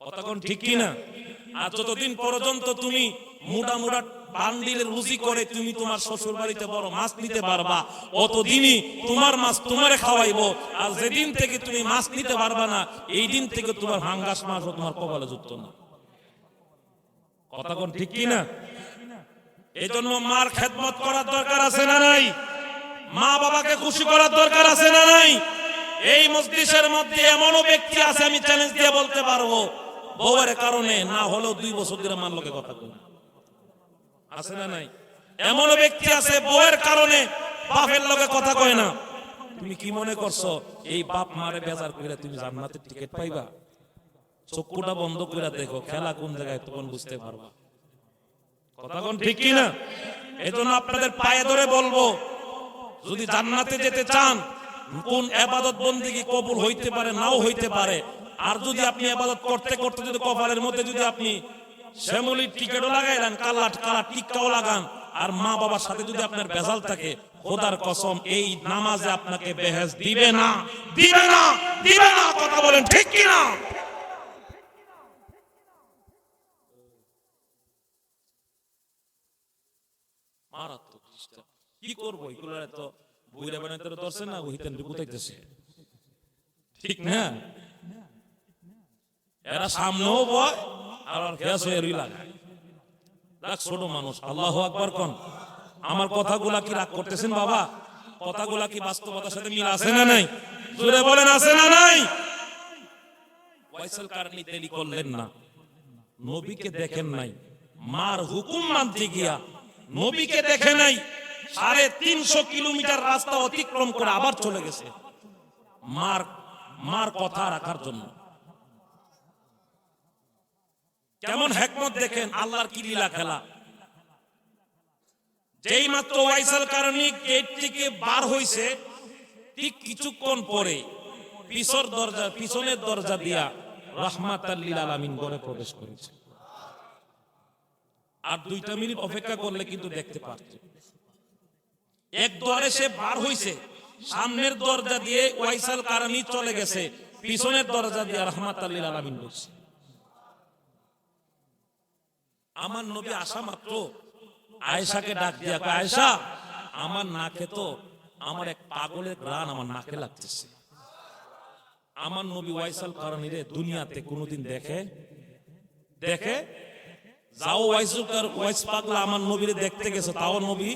[SPEAKER 1] কথা কোন ঠিক কি না? আর যতদিন পর্যন্ত তুমি মুডা মুডা বান্ডিলের রুজি করে তুমি তোমার শ্বশুর বাড়িতে বড় মাছ নিতে পারবা, অতদিনই তোমার মাছ তোমারে খাওয়াইবো। আর যেদিন থেকে তুমি মাছ নিতে পারবা না, এই দিন থেকে তোমার হাঙ্গাস মাছও তোমার কপালে যুক্ত না। কথা কোন ঠিক কি না? এই জন্য মার খেদমত করার দরকার আছে না নাই? মা বাবাকে খুশি করার দরকার আছে না নাই? এই মজলিসের মধ্যে এমনও ব্যক্তি আছে, আমি চ্যালেঞ্জ দিয়ে বলতে পারবো, বউয়ের কারণে না হলেও 2 বছর ধরে মার লোকে কথা বলে। আছে না নাই? এমনও ব্যক্তি আছে বউয়ের কারণে বাপের লোকে কথা কয় না। তুমি কি মনে করছো এই বাপ মারে বেজার করে তুমি জান্নাতের টিকিট পাইবা? চক্ষুটা বন্ধ করে দেখো খেলা কোন জায়গায়, তখন বুঝতে পারবা। কথা কোন ঠিক কি না? এজন্য আপনাদের পায়ে ধরে বলবো, যদি জান্নাতে যেতে চান, কোন ইবাদত বন্দেগী কবুল হইতে পারে নাও হইতে পারে, আর যদি আপনি ইবাদত করতে করতে যদি কপালের মধ্যে যদি আপনি শ্যামলির টিকেটও লাগাইলেন, কালা টিক্কাও লাগান, আর মা বাবার সাথে যদি আপনার বেজাল থাকে, খোদার কসম এই নামাজে আপনাকে বেহেশত দিবে না, দিবে না, দিবে না। কথা বলেন ঠিক কি না? মারাত্মক ডিস্টার্ব। কি করবো? এগুলো তো বুইরা বানাইতে ধরছে না, ওইতেন গুতাইতেছে, ঠিক না? এরা সামনেও বয় আর গ্যাস হয়ে রই লাগায়। ছোট মানুষ। আল্লাহু আকবার কোন? আমার কথাগুলা কি রাগ করতেছেন বাবা? কথাগুলা কি বাস্তবতার সাথে মিল আছে না নাই? জোরে বলেন আছে না নাই? ওয়াইসাল কারণী দেরি করলেন না, নবীকে দেখেন নাই, মার হুকুম মানতে গিয়া নবীকে দেখে নাই, 350 কিলোমিটার রাস্তা অতিক্রম করে আবার চলে গেছে মার কথা রাখার জন্য। কেমন হিকমত দেখেন, আল্লাহর কি লীলা খেলা। যেই মাত্র ওয়াইসাল কারণী গেট থেকে বার হইছে, ঠিক কিছুক্ষণ পরে পিছনের দরজা দিয়া রাহমাতাল লিল আলামিন ঘরে প্রবেশ করেছে। আর 2টা মিনিট অপেক্ষা করলে কিন্তু দেখতে পারত। এক দ্বারে সে বার হইছে, সামনের দরজা দিয়ে ওয়াইসাল কারণী চলে গেছে, পিছনের দরজা দিয়ে রাহমাতাল লিল আলামিন ঢুকছে। আমার নবী আসা মাত্র আয়েশাকে ডাক দিয়া কয়, আয়েশা, আমার নাকে তো আমার এক পাগলের ঘ্রাণ আমার নাকে লাগতেছে। আমার নবী ওয়াইসাল কারণীরে দুনিয়াতে কোনোদিন দেখে যাও ওয়াইস পাগলা আমার নবীরে দেখতে গেছে, তাও নবী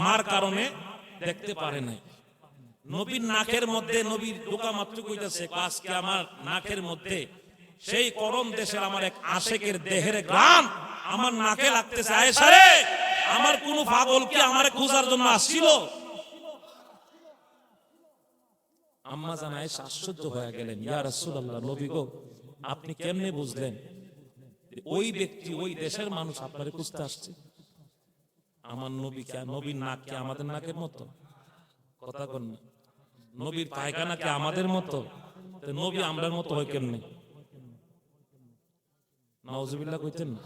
[SPEAKER 1] মার কারণে দেখতে পারে নাই। নবীর নাকের মধ্যে নবীর ঢোকা মাত্র কইতাছে আজকে আমার নাকের মধ্যে সেই করম দেশের আমার এক আশেকের দেহের গ্রাম আমার নাকে লাগতেছে। আয়েশা রে, আমার কোন পাগল কি আমারে খোঁজার জন্য আসছিল? আম্মা জান আয়েশা আশ্চর্য হয়ে গেলেন, ইয়া রাসূলুল্লাহ, নবী গো, আপনি কেমনে বুঝলেন ওই ব্যক্তি ওই দেশের মানুষ আপনারে খুঁজতে আসছে? আমার নবী কে, নবীর নাক কি আমাদের নাকের মতো? কথা কন না। নবীর পায়খানা কি আমাদের মতো? নবী আমরার মতো হয় কেমনে? নাউজুবিল্লাহ কইতেন না,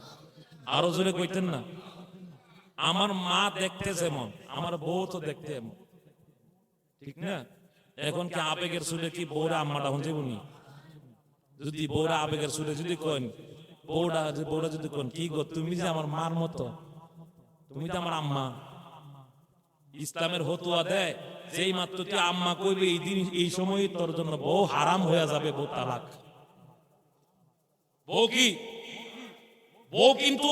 [SPEAKER 1] আরো জোরে কইতেন না। আমার মা দেখতে যেমন, আমার বউ তো দেখতে এমন, ঠিক না? এখন কি আবেগের সুরে কি বউরা আম্মাটা হন যাবনি? যদি বউরা আবেগের সুরে যদি কন, বউরা যদি কন কি গো তুমি যে আমার মার মতো, তুমি তো আমার আম্মা। ইসলামের হতুয়া দেয় যেই মাত্র তুই আম্মা কইবে এই দিন এই সময় তোর জন্য বউ হারাম হয়ে যাবে, বউ তালাক। বউ কিন্তু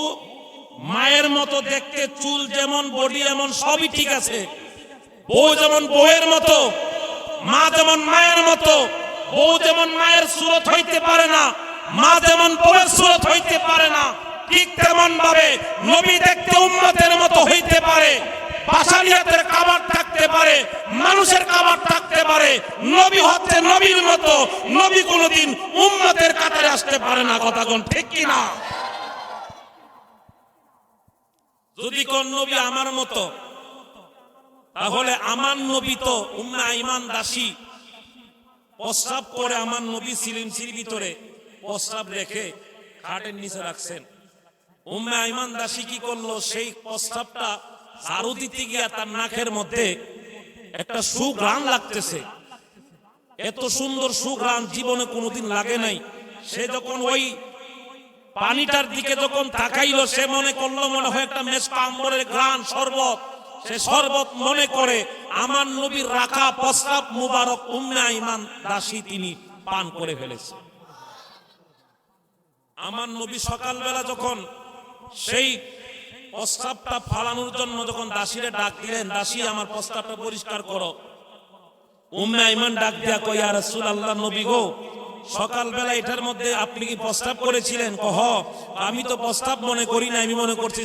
[SPEAKER 1] মায়ের মতো দেখতে, চুল যেমন বডি এমন সবই ঠিক আছে। বউ যেমন বউয়ের মতো, মা যেমন মায়ের মতো। বউ যেমন মায়ের সুরত হইতে পারে না, মা যেমন বউয়ের সুরত হইতে পারে না, ঠিক তেমন ভাবে নবী দেখতে উম্মতের মতো হইতে পারে। বাশারিয়াতের কাবার থাকতে পারে, মানুষের কাবার থাকতে পারে। নবী হচ্ছে নবীর মতো, নবী কোনদিন উম্মতের কাতারে আসতে পারে না। কথা কোন ঠিক কি না? যদি কোন নবী আমার মতো, তাহলে আমার নবী তো উম্মে আইমান দাসী প্রস্রাব করে, আমার নবী সিলির ভিতরে প্রস্রাব রেখে খাটের নিচে রাখছেন। উম্মে আইমান দাসী কি করলো, সেই প্রস্রাবটা ঝাড়ু দিতে গিয়া তার নাকের মধ্যে একটা সুঘ্রাণ লাগতেছে। এত সুন্দর সুঘ্রাণ জীবনে কোনোদিন লাগে নাই। সে যখন ওই পানিটার দিকে যখন তাকাইলো, সে মনে করলো মনে হয় একটা মেশকা আম্বরের ঘ্রাণ শরবত। সে শরবত মনে করে আমার নবীর রাখা প্রস্রাব মুবারক উম্মে আইমান দাসী তিনি পান করে ফেলেছে। আমার নবী সকালবেলা যখন সেই প্রস্রাবটা ফালানোর জন্য যখন দাসীরে ডাক দিলেন, দাসী আমার প্রস্রাবটা পরিষ্কার করো। উম্মে আইমান ডাক দিয়া কই, ইয়া রাসূলুল্লাহ, নবী গো, সকালবেলা এটার মধ্যে আপনি কি প্রস্রাব করেছিলেন? কহ, আমি তো প্রস্রাব মনে করি না, আমি মনে করছি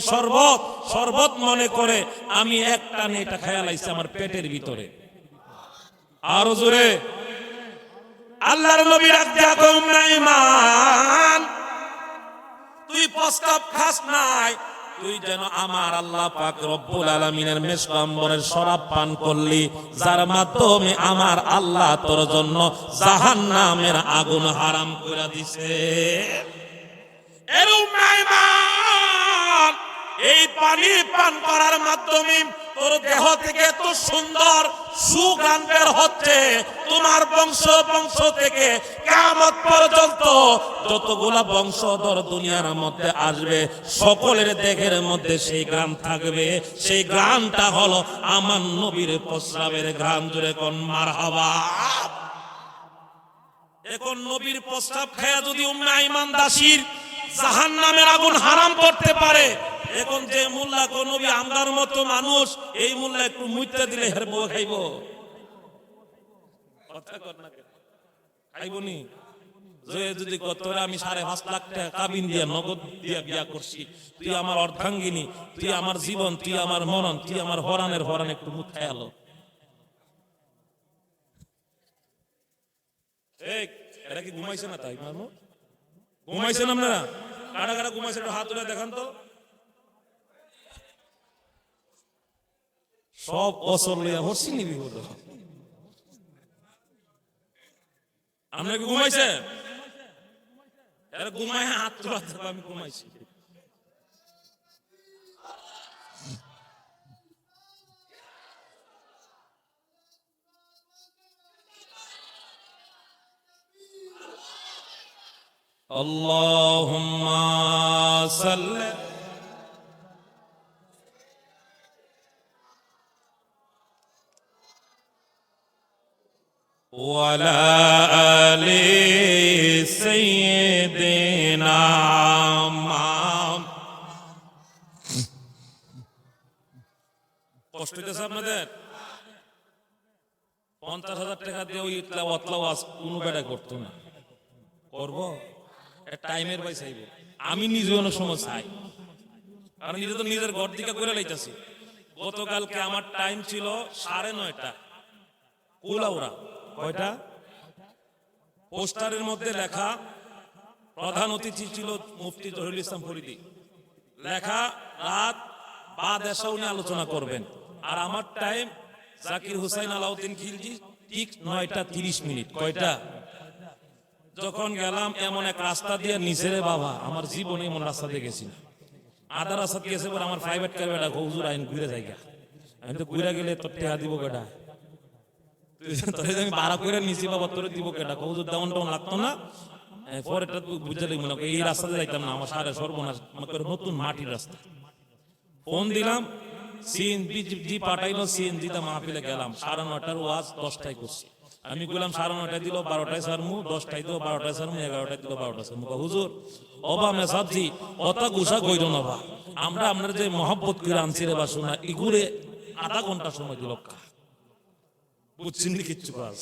[SPEAKER 1] শরবত মনে করে আমি এক টানে এটা খেয়াল আইছে আমার পেটের ভিতরে। আরো জোরে আল্লাহর নবী ডাক দিয়া কই, উম্মে আইমান, তুই প্রস্রাব খাস নাই, তুই যেন আমার আল্লাহ পাক রব্বুল আলামিনের মেশকাম্বরের শরাব পান করলি, যার মাধ্যমে আমার আল্লাহ তোর জন্য জাহান্নামের আগুন হারাম করে দিছে। এই পানি পান করার মাধ্যমে তোর দেহ থেকে এত সুন্দর সুঘ্রাণ বের হচ্ছে, তোমার বংশ থেকে কিয়ামত পর্যন্ত যতগুলা বংশধর দুনিয়ার মধ্যে আসবে সকলের দেহের মধ্যে সেই ঘ্রাণ থাকবে। সেই ঘ্রাণটা হলো আমার নবীর প্রস্রাবের ঘ্রাণ। জোরে কোন মারহাবা। এখন নবীর প্রস্রাব খায়া যদি উম্মে আইমান দাসীর জাহান্নামের আগুন হারাম করতে পারে, এখন যে মোল্লা কোন নবী আমরার মতো মানুষ, এই মোল্লা একটু মুইতে দিলে হের বউ খাইব? কথা কর না, খাইবনি? যদি তোরা আমি 5.5 লাখ টাকা কাবিন দিয়া নগদ দিয়া বিয়া করছি, তুই আমার অর্ধাঙ্গিনী, তুই আমার জীবন, তুই আমার মরণ, তুই আমার হরানের হরান, একটু মুখ খায়ালো। এরা কি ঘুমাইছে না? তাই ঘুমাইছেন আপনারা? কারা কারা ঘুমাইছে একটু হাত তুলে দেখান তো। সব অসর লইয়া হচ্ছি নিবি বলো। আমরা কি ঘুমাইছে? এরা ঘুমাই হাত তোলা দেবো, আমি ঘুমাইছি। আল্লাহুম্মা সাল্লি ওয়ালা আলি দেনা মাফ। কষ্ট হইতেছে আপনাদের? 50,000 টাকা দিয়ে ওই ওয়াজ কোনো বেটা করতো না, করবো টাইমের ভাই চাইব। আমি নিজে অনেক সময় চাই, কারণ নিজে তো নিজের ঘর দিকে করে লাইতেছি। গতকালকে আমার টাইম ছিল 9:30, কুলাউড়া কয়টা পোস্টারের মধ্যে লেখা, প্রধান অতিথি ছিল মুফতি জহিরুল ইসলাম ফরিদী, লেখা রাত বাদ এসা উনি আলোচনা করবেন। আর আমার টাইম জাকির হুসাইন আলাউদ্দিন খিলজি ঠিক 9:30। কয়টা? যখন গেলাম এমন এক রাস্তা দিয়ে নিচে রে বাবা, আমার জীবনে এমন রাস্তা দিয়ে গেছি না। আধা রাস্তা গেছে পর আমার প্রাইভেট কার বেটা হুজুর আইন ঘুরে জায়গা, আমি তো ঘুরে গেলে তোর টেহা দিব কেটা, তোরে আমি ভাড়া করে নিছি বাবা, তোরে দিব কেটা, হুজুর তেমন তেমন লাগতো না। পরেরটা বুঝতে লাগবে না, এই রাস্তাতে যাইতাম না, আমার সারা সর্বনাশ, নতুন মাটির রাস্তা। ফোন দিলাম, সিএনজি পাঠাইলো, সিএনজি তে মাহফিলে গেলাম। 9:30 ওয়াজ 10টায় করছি। আমি বললাম 9:30 দিল, 12টায় সারমু, 10টায় দিল, 12টায় সারমু, 11টায় দিল, 12টায় সারমু। হুজুর অবা মেসাবজি অত গুসা কইল না বা, আমরা আপনার যে মহব্বত করে আনছি রে বা শোনা ইগুরে আধা ঘন্টা সময় দিল, বুঝছেন কিচ্ছু কাজ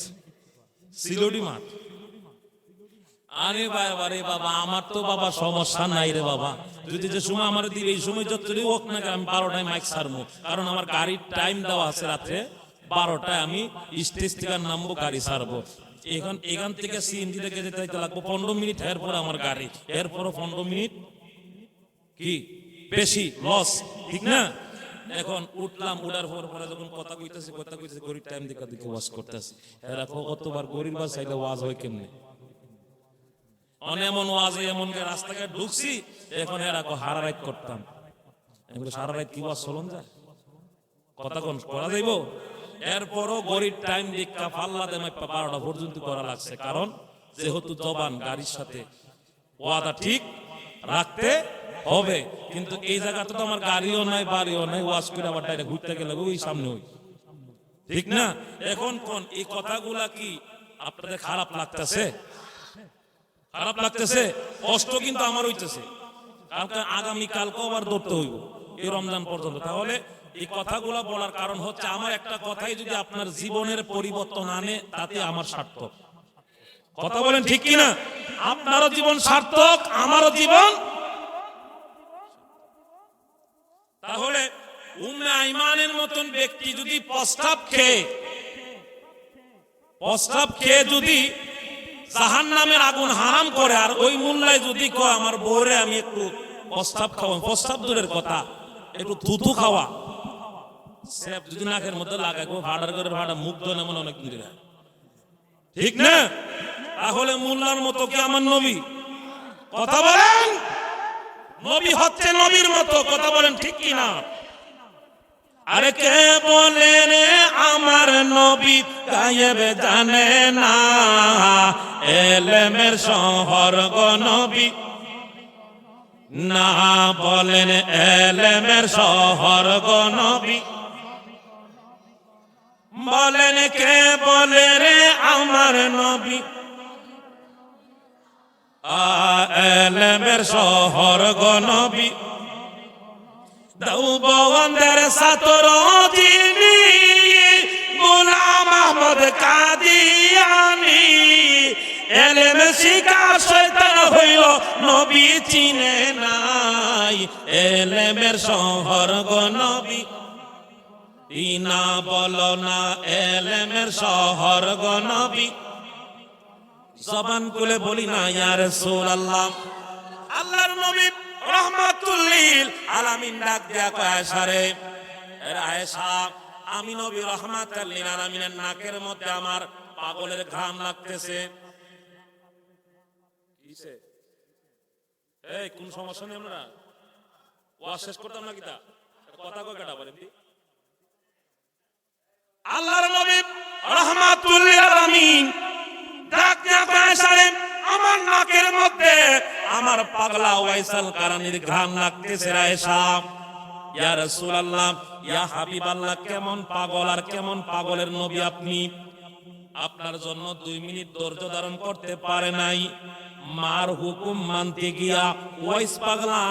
[SPEAKER 1] সিলোডি মাঠ। আরে বারে বাবা, আমার তো বাবা সমস্যা নাই রে বাবা, যদি যে সময় আমার দিবে এই সময় যতই হোক না, আমি 12টায় মাইক ছাড়বো, কারণ আমার গাড়ির টাইম দেওয়া আছে রাত্রে 12টায় আমি স্টেজ থেকে নামবো, গাড়ি ছাড়বো। এখান থেকে সিএনজি থেকে যেতে লাগবো 15 মিনিট, এরপর আমার গাড়ি, এরপরও 15 মিনিট কি বেশি লস, ঠিক না? এখন উঠলাম, উঠার পরে যখন কথা কইতেছি গরিব টাইম দিকে ওয়াজ করতেছি, এরকম কতবার গরিব বাস চাইলে ওয়াজ হয় কেমনে? এমন ওয়াজে এমন রাস্তাঘাট ঢুকছি, এখন এরকম হারা রাইট করতাম, সারা রাত কি ওয়াজ চলন যায়, কথা কোন করা যাইব? এরপরও গরিব টাইম দীক্ষা ফাল্লা দে 12টা পর্যন্ত করা লাগছে, কারণ যেহেতু জবান গাড়ির সাথে ওয়াদা ঠিক রাখতে হবে। কিন্তু এই জায়গাতে তো আমার গাড়িও নাই, বাড়িও নাই, ওয়াজ করে আবার ডাইরেক্ট ঘুরতে গেলে ওই সামনে ওই, ঠিক না? এখন কোন এই কথাগুলা কি আপনাদের খারাপ লাগতেছে? খারাপ লাগতেছে, কষ্ট কিন্তু আমার হইতেছে, কালকে আগামী কালকে আবার ধরতে হইব এই রমজান পর্যন্ত। তাহলে এই কথাগুলা বলার কারণ হচ্ছে, আমার একটা কথাই যদি আপনার জীবনের পরিবর্তন আনে, তাতে আমার সার্থক। কথা বলেন ঠিক কিনা? আপনারও জীবন সার্থক, আমারও জীবন। তাহলে উম্মে আইমানের মতন ব্যক্তি যদি প্রস্তাব খেয়ে যদি জাহান্নামের আগুন হারাম করে, আর ওই মোল্লায় যদি কয় আমার বউরে আমি একটু প্রস্তাব খাওয়া, প্রস্তাব দূরের কথা একটু থুতু খাওয়া, সেব যদি নাকের মধ্যে লাগাই ভাড়ার করে ভাড়া মুগ্ধ এমন অনেক দিন, ঠিক না? তাহলে মোল্লার মতো কি আমার নবী? কথা বলেন, নবী হচ্ছে নবীর মতো, কথা বলেন ঠিক কিনা? আরে কে বলে রে আমার নবী গায়েব জানে না, এলেমের শহর গো নবী, না বলেন এলেমের শহর গো নবী, বলেন কে বলে রে আমার নবী এলেমের শহর গো নবী, দেওবন্দের ছাত্র যিনি গোলাম আহমদ কাদিয়ানী, এলেম শিখা শয়তান হইল নবী চিনে নাই, এলেমের শহর গো নবী, ইনা বলো না এলেমের শহর গো নবী, জবান খুলে বলি না ইয়া রাসূলুল্লাহ। আল্লাহর নবী রাহমাতুল লিল আলামিন ডাক দেয়া কয়, আয়েশা রে, আয়েশা আমি নবী রাহমাতুল লিল আলামিনের নাকের মধ্যে আমার পাগলের ঘাম লাগতেছে। কিসে? এই কোন সমস্যা নেই, আমরা ওয়াজ শেষ করতাম না কিতা, কথা কয় কেডা বলেন? আল্লাহর নবী রাহমাতুল লিল আলামিন ডাক দেয়া কয়, আয়েশা রে আমার নাকের মধ্যে আমার পাগলা ওয়াইসাল কারানির ঘ্রাণ লাগতেছে। আয়েশা, ইয়া রাসূলুল্লাহ, ইয়া হাবিবাল্লাহ, কেমন পাগল আর কেমন পাগলের নবী আপনি, আপনার জন্য 2 মিনিট ধৈর্য ধারণ করতে পারে নাই, মার হুকুম মানতে গিয়া ওয়াইস পাগলা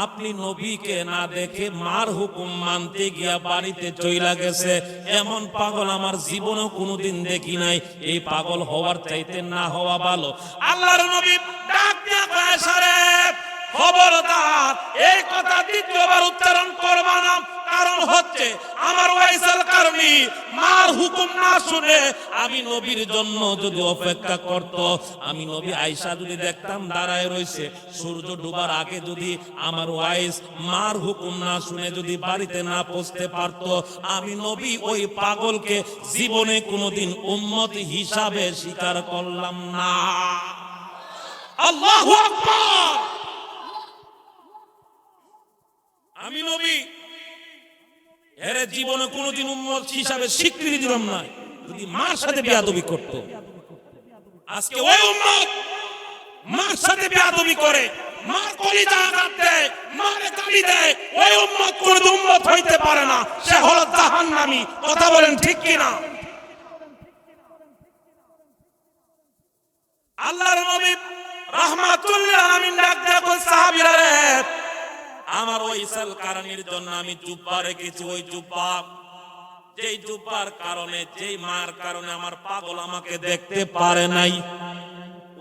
[SPEAKER 1] আপনি নবীকে না দেখে মার হুকুম মানতে গিয়া বাড়িতে চইলা গেছে। এমন পাগল আমার জীবনে কোনোদিন দেখি নাই। এই পাগল হওয়ার চাইতে না হওয়া ভালো। আল্লাহর নবী ডাক দিয়া কয়, সারেব খবরদার এই কথা দ্বিতীয়বার উচ্চারণ করবা না। কারণ হচ্ছে আমার ওয়াইসাল কারণী মার হুকুম না শুনে আমি নবীর জন্য যদি অপেক্ষা করত, আমি নবী আয়েশা যদি দেখতাম দাঁড়ায় রইছে সূর্য ডুবার আগে, যদি আমার ওয়াইস মার হুকুম না শুনে যদি বাড়িতে না পৌঁছতে পারত, আমি নবী ওই পাগলকে জীবনে কোনোদিন উম্মত হিসাবে স্বীকার করলাম না। আল্লাহু আকবার। আমি নবী এর জীবনে কোনোদিন উম্মত হিসাবে স্বীকৃতি দিলাম না যদি মার সাথে বেয়াদবি করত। আজকে ওই উম্মত মার সাথে বেয়াদবি করে, মার কলিজা আঘাত দেয়, মারে গালি দেয়, ওই উম্মত কোনোদিন উম্মত হইতে পারে না, সে হলো জাহান্নামী। কথা বলেন ঠিক কিনা? আল্লাহর নবী রাহমাতুল লিল আলামিন ডাক দেয়া কই, সাহাবীরা রে, আমার ওয়াইসাল কারণীর জন্য আমি জুব্বা রেখেছি। ওই জুব্বা, যেই জুব্বার কারণে, যেই মার কারণে আমার পাগল আমাকে দেখতে পারে নাই,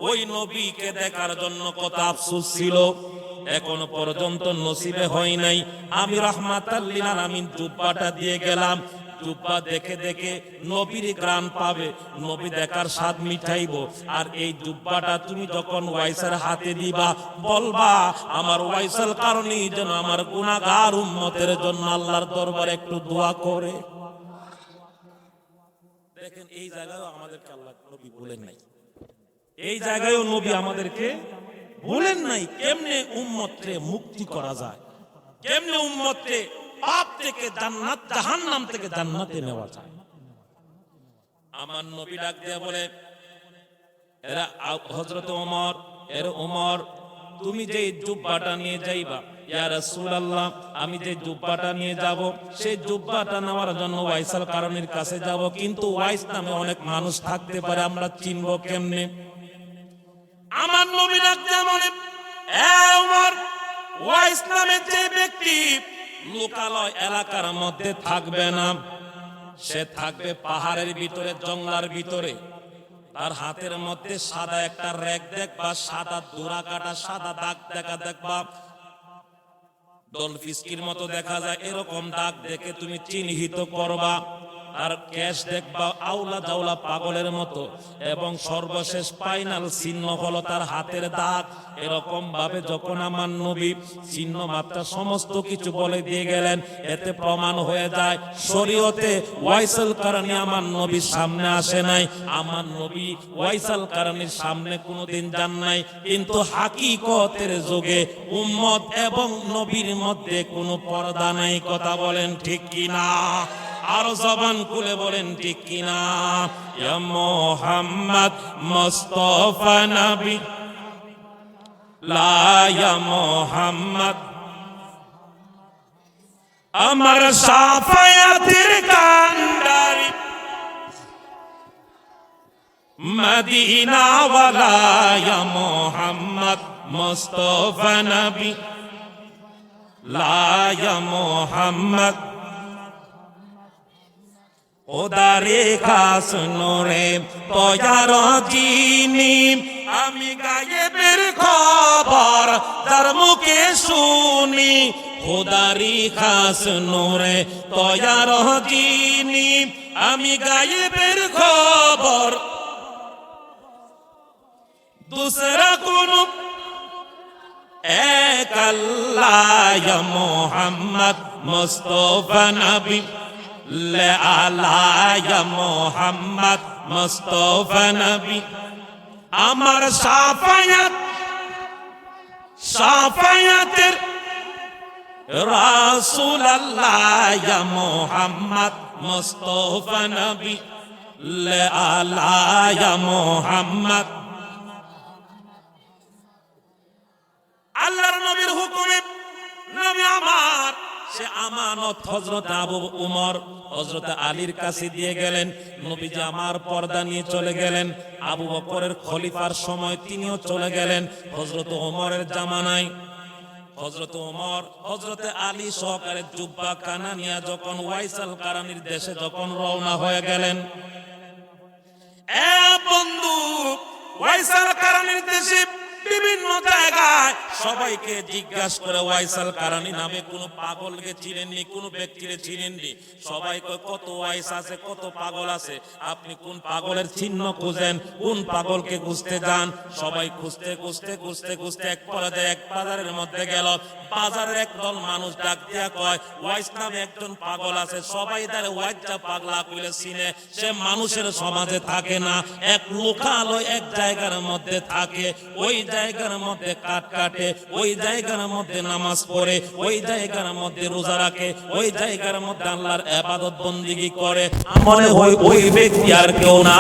[SPEAKER 1] ওই নবীকে দেখার জন্য কত আফসোস ছিল, এখনো পর্যন্ত নসিবে হয় নাই। আমি রাহমাতাল লিল আলামিন জুব্বাটা দিয়ে গেলাম। জুব্বা দেখে দেখে নবীর গ্রাণ পাবে, নবী দেখার স্বাদ মিটাইবো। আর এই জুব্বাটা তুমি যখন ওয়াইসের হাতে দিবা, বলবা আমার ওয়াইসাল কারণেই যেন আমার গুনাহগার উম্মতের জন্য আল্লাহর দরবারে একটু দোয়া করে। দেখেন এই জায়গায় আমাদেরকে আল্লাহ নবী বলেন নাই, এই জায়গায়ও নবী আমাদেরকে বলেন নাই কেমনে উম্মতকে মুক্তি করা যায়, কেমনে উম্মতকে পাপ থেকে জান্নাত, জাহান্নাম থেকে জান্নাতে নেওয়া যায়। আমার নবী ডাক দিয়ে বলে, এরা হযরত ওমর, এর ওমর তুমি যে জুব্বাটা নিয়ে যাইবা, ইয়া রাসূলুল্লাহ আমি যে জুব্বাটা নিয়ে যাব, সেই জুব্বাটা নেওয়ার জন্য ওয়াইসাল কারণীর কাছে যাব, কিন্তু ওয়াইস নামে অনেক মানুষ থাকতে পারে, আমরা চিনব কেমনে? আমার নবী ডাক দিয়ে বলে, এ ওমর, ওয়াইস নামে যে ব্যক্তি লোকালয় এলাকার মধ্যে থাকবে না, সে থাকবে পাহাড়ের ভিতরে, জঙ্গলার ভিতরে। তার হাতের মধ্যে সাদা একটা রেক দেখবা, সাদা দোরা কাটা সাদা দাগ দেখবা, ডলফিস্কির মতো দেখা যায়, এরকম দাগ দেখে তুমি চিহ্নিত করবা। আর কেশ দেখবা আউলা জাউলা পাগলের মতো, এবং সর্বশেষ ফাইনাল চিহ্ন হলো তার হাতের দাগ। এরকম ভাবে যখন আমার নবী চিহ্ন মাত্রা সমস্ত কিছু বলে দিয়ে গেলেন, এতে প্রমাণ হয়ে যায় শরীয়তে ওয়াইসাল কারণী আমার নবীর সামনে আসে নাই, আমার নবী ওয়াইসাল কারণীর সামনে কোনোদিন যান নাই। কিন্তু হাকিকতের যুগে উম্মত এবং নবীর মধ্যে কোনো পর্দা নাই। কথা বলেন ঠিক কিনা? আর জবান খুলে বলেন ঠিক কিনা? ইয়া মুহাম্মদ মুস্তাফা নবী, লা ইয়া মুহাম্মদ আমার শাফায়াতের কান্ডারি, মদিনা ওয়ালা ইয়া মুহাম্মদ মুস্তাফা নবী, লা ইয়া মুহাম্মদ ওদারে খাস নূরে তয়ার যিনি, আমি গায়েবের খবর তার মুখে শুনি, খোদারি খাস নূরে তয়ার যিনি, আমি গায়েবের খবর দুসরা কোন এক আল্লাহ। ইয়া মুহাম্মদ মুস্তাফা নবী, লা ইয়া মুহাম্মদ মুস্তাফা নবী আমার শাফায়াত, শাফায়াতের রাসূলুল্লাহ, ইয়া মুহাম্মদ মুস্তাফা নবী, লা ইয়া মুহাম্মদ। আল্লাহর নবীর হুকুমে নবী আমার সে আমানত হযরত আবু উমর হযরত আলীর কাছে দিয়ে গেলেন। নবীজি আমার পর্দা নিয়ে চলে গেলেন। আবু বকরের খলিফার সময় তিনিও চলে গেলেন। হযরত ওমরের জামানায় হযরত ওমর হযরত আলী সহকারে জুব্বা কানা নিয়ে যখন ওয়াইসাল কারানির দেশে যখন রওনা হয়ে গেলেন, এ বন্ধু, ওয়াইসাল কারানির দেশে বিভিন্ন জায়গায় সবাইকে জিজ্ঞাসা করে ওয়াইসাল কারানি নামে কোন পাগলকে চিনেননি, কোন ব্যক্তিকে চিনেননি। সবাই কয় কত ওয়াইস আছে, কত পাগল আছে, আপনি কোন পাগলের চিহ্ন খুঁজেন, কোন পাগলকে খুঁজতে যান। সবাই খুঁজতে খুঁজতে খুঁজতে খুঁজতে এক পর্যায়ে এক বাজারের মধ্যে গেল। বাজারের একদল মানুষ ডাক দিয়া কয় ওয়াইস নামে একজন পাগল আছে। সবাই তারে ওয়াইজা পাগলা কইলে চিনে। সে মানুষের সমাজে থাকে না, এক লোকালয় এক জায়গার মধ্যে থাকে। ওই জায়গার মধ্যে কাট কাটে, ওই জায়গার মধ্যে নামাজ পড়ে, ওই জায়গার মধ্যে রোজা রাখে, ওই জায়গার মধ্যে আল্লাহর ইবাদত বন্দেগী করে। মনে হয় ওই ব্যক্তি আর কেউ না,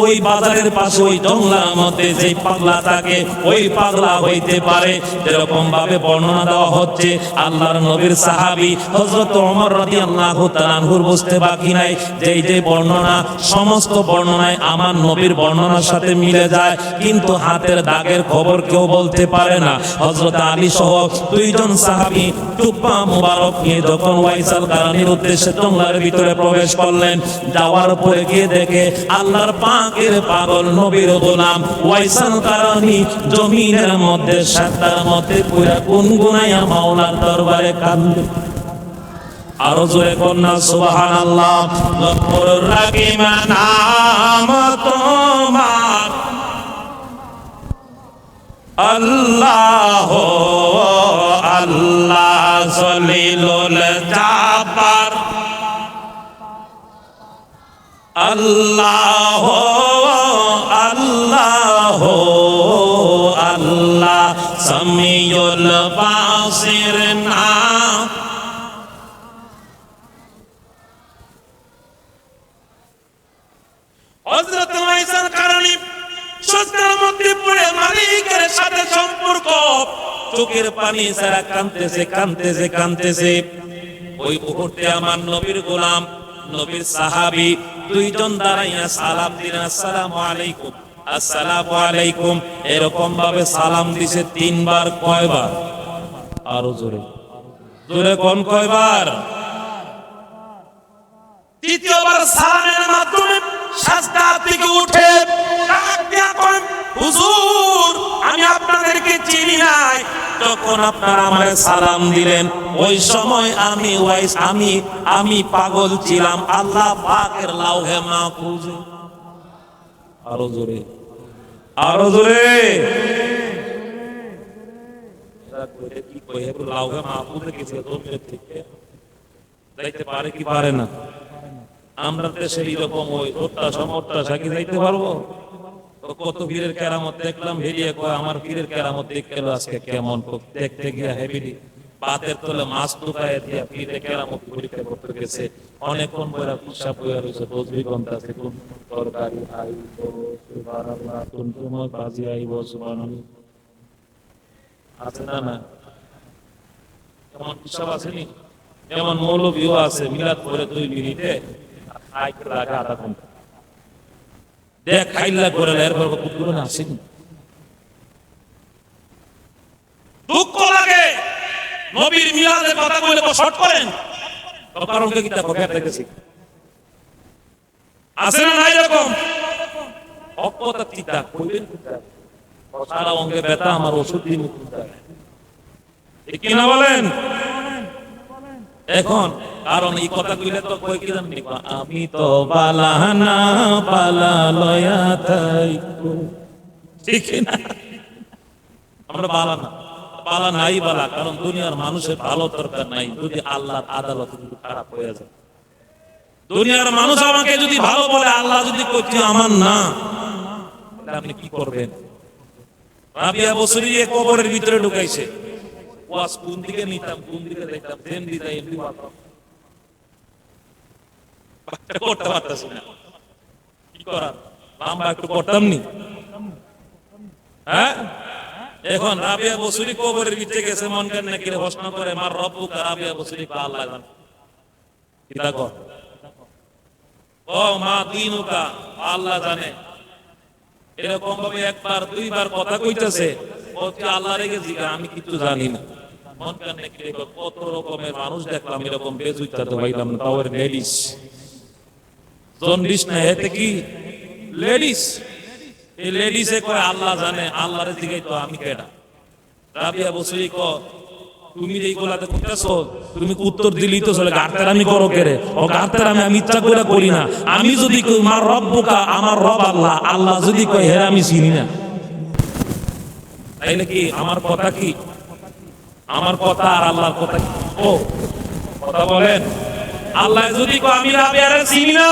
[SPEAKER 1] ওই বাজারের পাশে ওই জঙ্গলার মধ্যে যে পাগলা থাকে ওই পাগলা হইতে পারে। যেরকম ভাবে বর্ণনা দেওয়া হচ্ছে আল্লাহর নবীর সাহাবী হযরত ওমর রাদিয়াল্লাহু তাআলা আনহুর বুঝতে বাকি নাই যে বর্ণনা সমস্ত বর্ণনায় আমার নবীর বর্ণনার সাথে মিলে যায়, কিন্তু হাতের দাগের খবর কেউ বলতে পারে না। হযরত আলী সহ দুইজন সাহাবী জুব্বা মুবারক নিয়ে যখন ওয়াইসাল কারানির উদ্দেশ্যে জঙ্গলের ভিতরে প্রবেশ করলেন, যাওয়ার পরে গিয়ে দেখে আল্লাহর পাকের পাগল নবীর গোলাম ওয়াইসাল কারানি জমিনের মধ্যে সাতটার মধ্যে পুরা গুনগুনাইয়া মাওলার দরবারে কান্দে। আরো জোরে কন্যা সুবহানাল্লাহ। গফুর রাহিম নাম তোমার আল্লাহ আল্লাহ জলিলুল জাব্বার আল্লাহ আল্লাহ আল্লাহ সামিউল বাসির নাম। হযরত ওয়াইসাল কারানি সস্তার মধ্যে পড়ে মালিকের সাথে সম্পর্ক, চোখের পানি ছাড়া কাঁদতেছে কাঁদতেছে কাঁদতেছে। ওই মুহূর্তে আমার নবীর গোলাম নবীর সাহাবী দুইজন দাঁড়াইয়া সালাম দিলেন, আসসালামু আলাইকুম আসসালামু আলাইকুম। এরকম ভাবে সালাম দিছে তিনবার। কয়বার? আরো জোরে জোরে কোন কয়বার? তৃতীয়বার সালামের মাধ্যমে সাজদা থেকে উঠে ডাক দিয়া করেন, হুজুর আমি আপনাদেরকে চিনি নাই, যখন আপনারা আমারে সালাম দিলেন ওই সময় আমি পাগল ছিলাম আল্লাহ পাকের লাউহে মাহফুজে। আরো জোরে আরো জোরে। কি কই লাউহে মাহফুজে গেছে দূরে থেকে যাইতে পারে কি পারে না? আমরা দেশের এরকম ওই সমর্থা সাকি যাইতে পারবো? কত পীরের কেরামত দেখলাম, বেরিয়ে কয় আমার পীরের কেরামত দেখে আজকে কেমন। দেখতে গিয়া হেবিডি পাতের তলে মাছ টুকায় দিয়া পীরের কেরামত পরীক্ষা করতে গেছে। অনেকক্ষণ বইরা কুসা বইয়া রয়েছে, তসবিহ গন্তাছে, কোন তরকারি আইব সুবহানাল্লাহ, কোন তোমার বাজি আইব সুবহানাল্লাহ। আছে না না? এমন সব আসেনি? এমন মৌলবীও আছে মিলাদ করে 2 মিনিটে আইতে লাগে আধা ঘন্টা। দেখ খাইলা করে এরপর কুকুর না আসেনি। দুঃখ লাগে নবীর মিলাদের কথা বলে শর্ট করেন, কারণ কি কিতাব পকেট রেখেছি। আছে না নাই এরকম? অপতা তিতা কইবেন কিতা? সারা অঙ্গে ব্যথা, আমার ওষুধ দিন কিতা? ঠিক না বলেন? এখন কারণ এই কথা কইলে তো কই কি জানি, আমি তো বালানা বালা লয়া থাইকো, ঠিক না? আমরা বালানা বালা নাই বালা, কারণ দুনিয়ার মানুষের ভালো দরকার নাই যদি আল্লাহর আদালত যদি খারাপ হয়ে যায়। দুনিয়ার মানুষ আমাকে যদি ভালো বলে, আল্লাহ যদি কইতে আমার না, তাহলে আপনি কি করবেন? রাবিয়া বসরি কবরের ভিতরে ঢুকাইছে, ওয়াজ কোন দিকে নিতাম কোন দিকে দেখতাম, দেন দিতা এমনি করতে পারতাছি না, কি করার? আমরা একটু করতাম নি? হ্যাঁ এখন রাবিয়া বসুরি কবরের ভিতরে গেছে, মন কেন নাকি প্রশ্ন করে মার রব্বুকা, রাবিয়া বসুরি কা আল্লাহ জানে। কি দেখো ও মা দিনুকা, আল্লাহ জানে। এরকম ভাবে একবার দুইবার কথা কইতেছে, ও কি আল্লাহ রেগে জিগা আমি কিছু জানি না। মন কেন নাকি কত রকমের মানুষ দেখলাম এরকম বেজুইতাতে পাইলাম না, তাও লেডিস জন্ডিস না, এতে কি লেডিস। এই লেডিসে কয় আল্লাহ জানে, আল্লাহর দিকে তো আমি কেডা। রাবিয়া বসুরি ক তুমি যেই গোলাতে কইতাছো, তুমি উত্তর দিলেই তো চলে, গারতেরামি করো কেরে? ও গারতেরামি আমি ইচ্ছা করে করি না। আমি যদি কই মার রব্বুকা, আমার রব আল্লাহ, আল্লাহ যদি কই হেরা আমি চিনি না, তাইলে কি আমার কথা কি, আমার কথা আর আল্লাহর কথা কি? ও কথা বলেন। আল্লাহ যদি কয় আমি রাবিয়ারে চিনি না,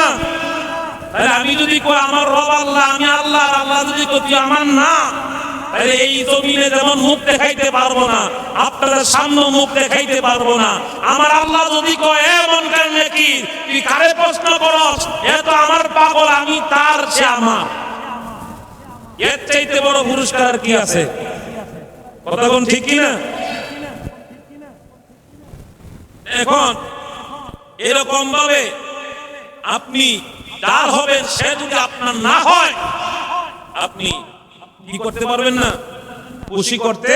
[SPEAKER 1] তাহলে আমি যদি কই আমার রব আল্লাহ, আমি আল্লাহ, আল্লাহ যদি কই তুই আমার না, তাহলে এই জমিনে যেমন মুখ দেখাইতে পারবো না, আপনাদের সামনে মুখ দেখাইতে পারবো না। আমার আল্লাহ যদি কয় এমন কেন নাকি, তুই কারে প্রশ্ন করস, এ তো আমার পাগল, আমি তার, সে আমার। এর চাইতে বড় পুরস্কার আর কি আছে? কথা কোন ঠিক কি না? এখন এরকম ভাবে আপনি যার হবেন, সে যদি আপনার না হয়, আপনি কি করতে পারবেন না, খুশি করতে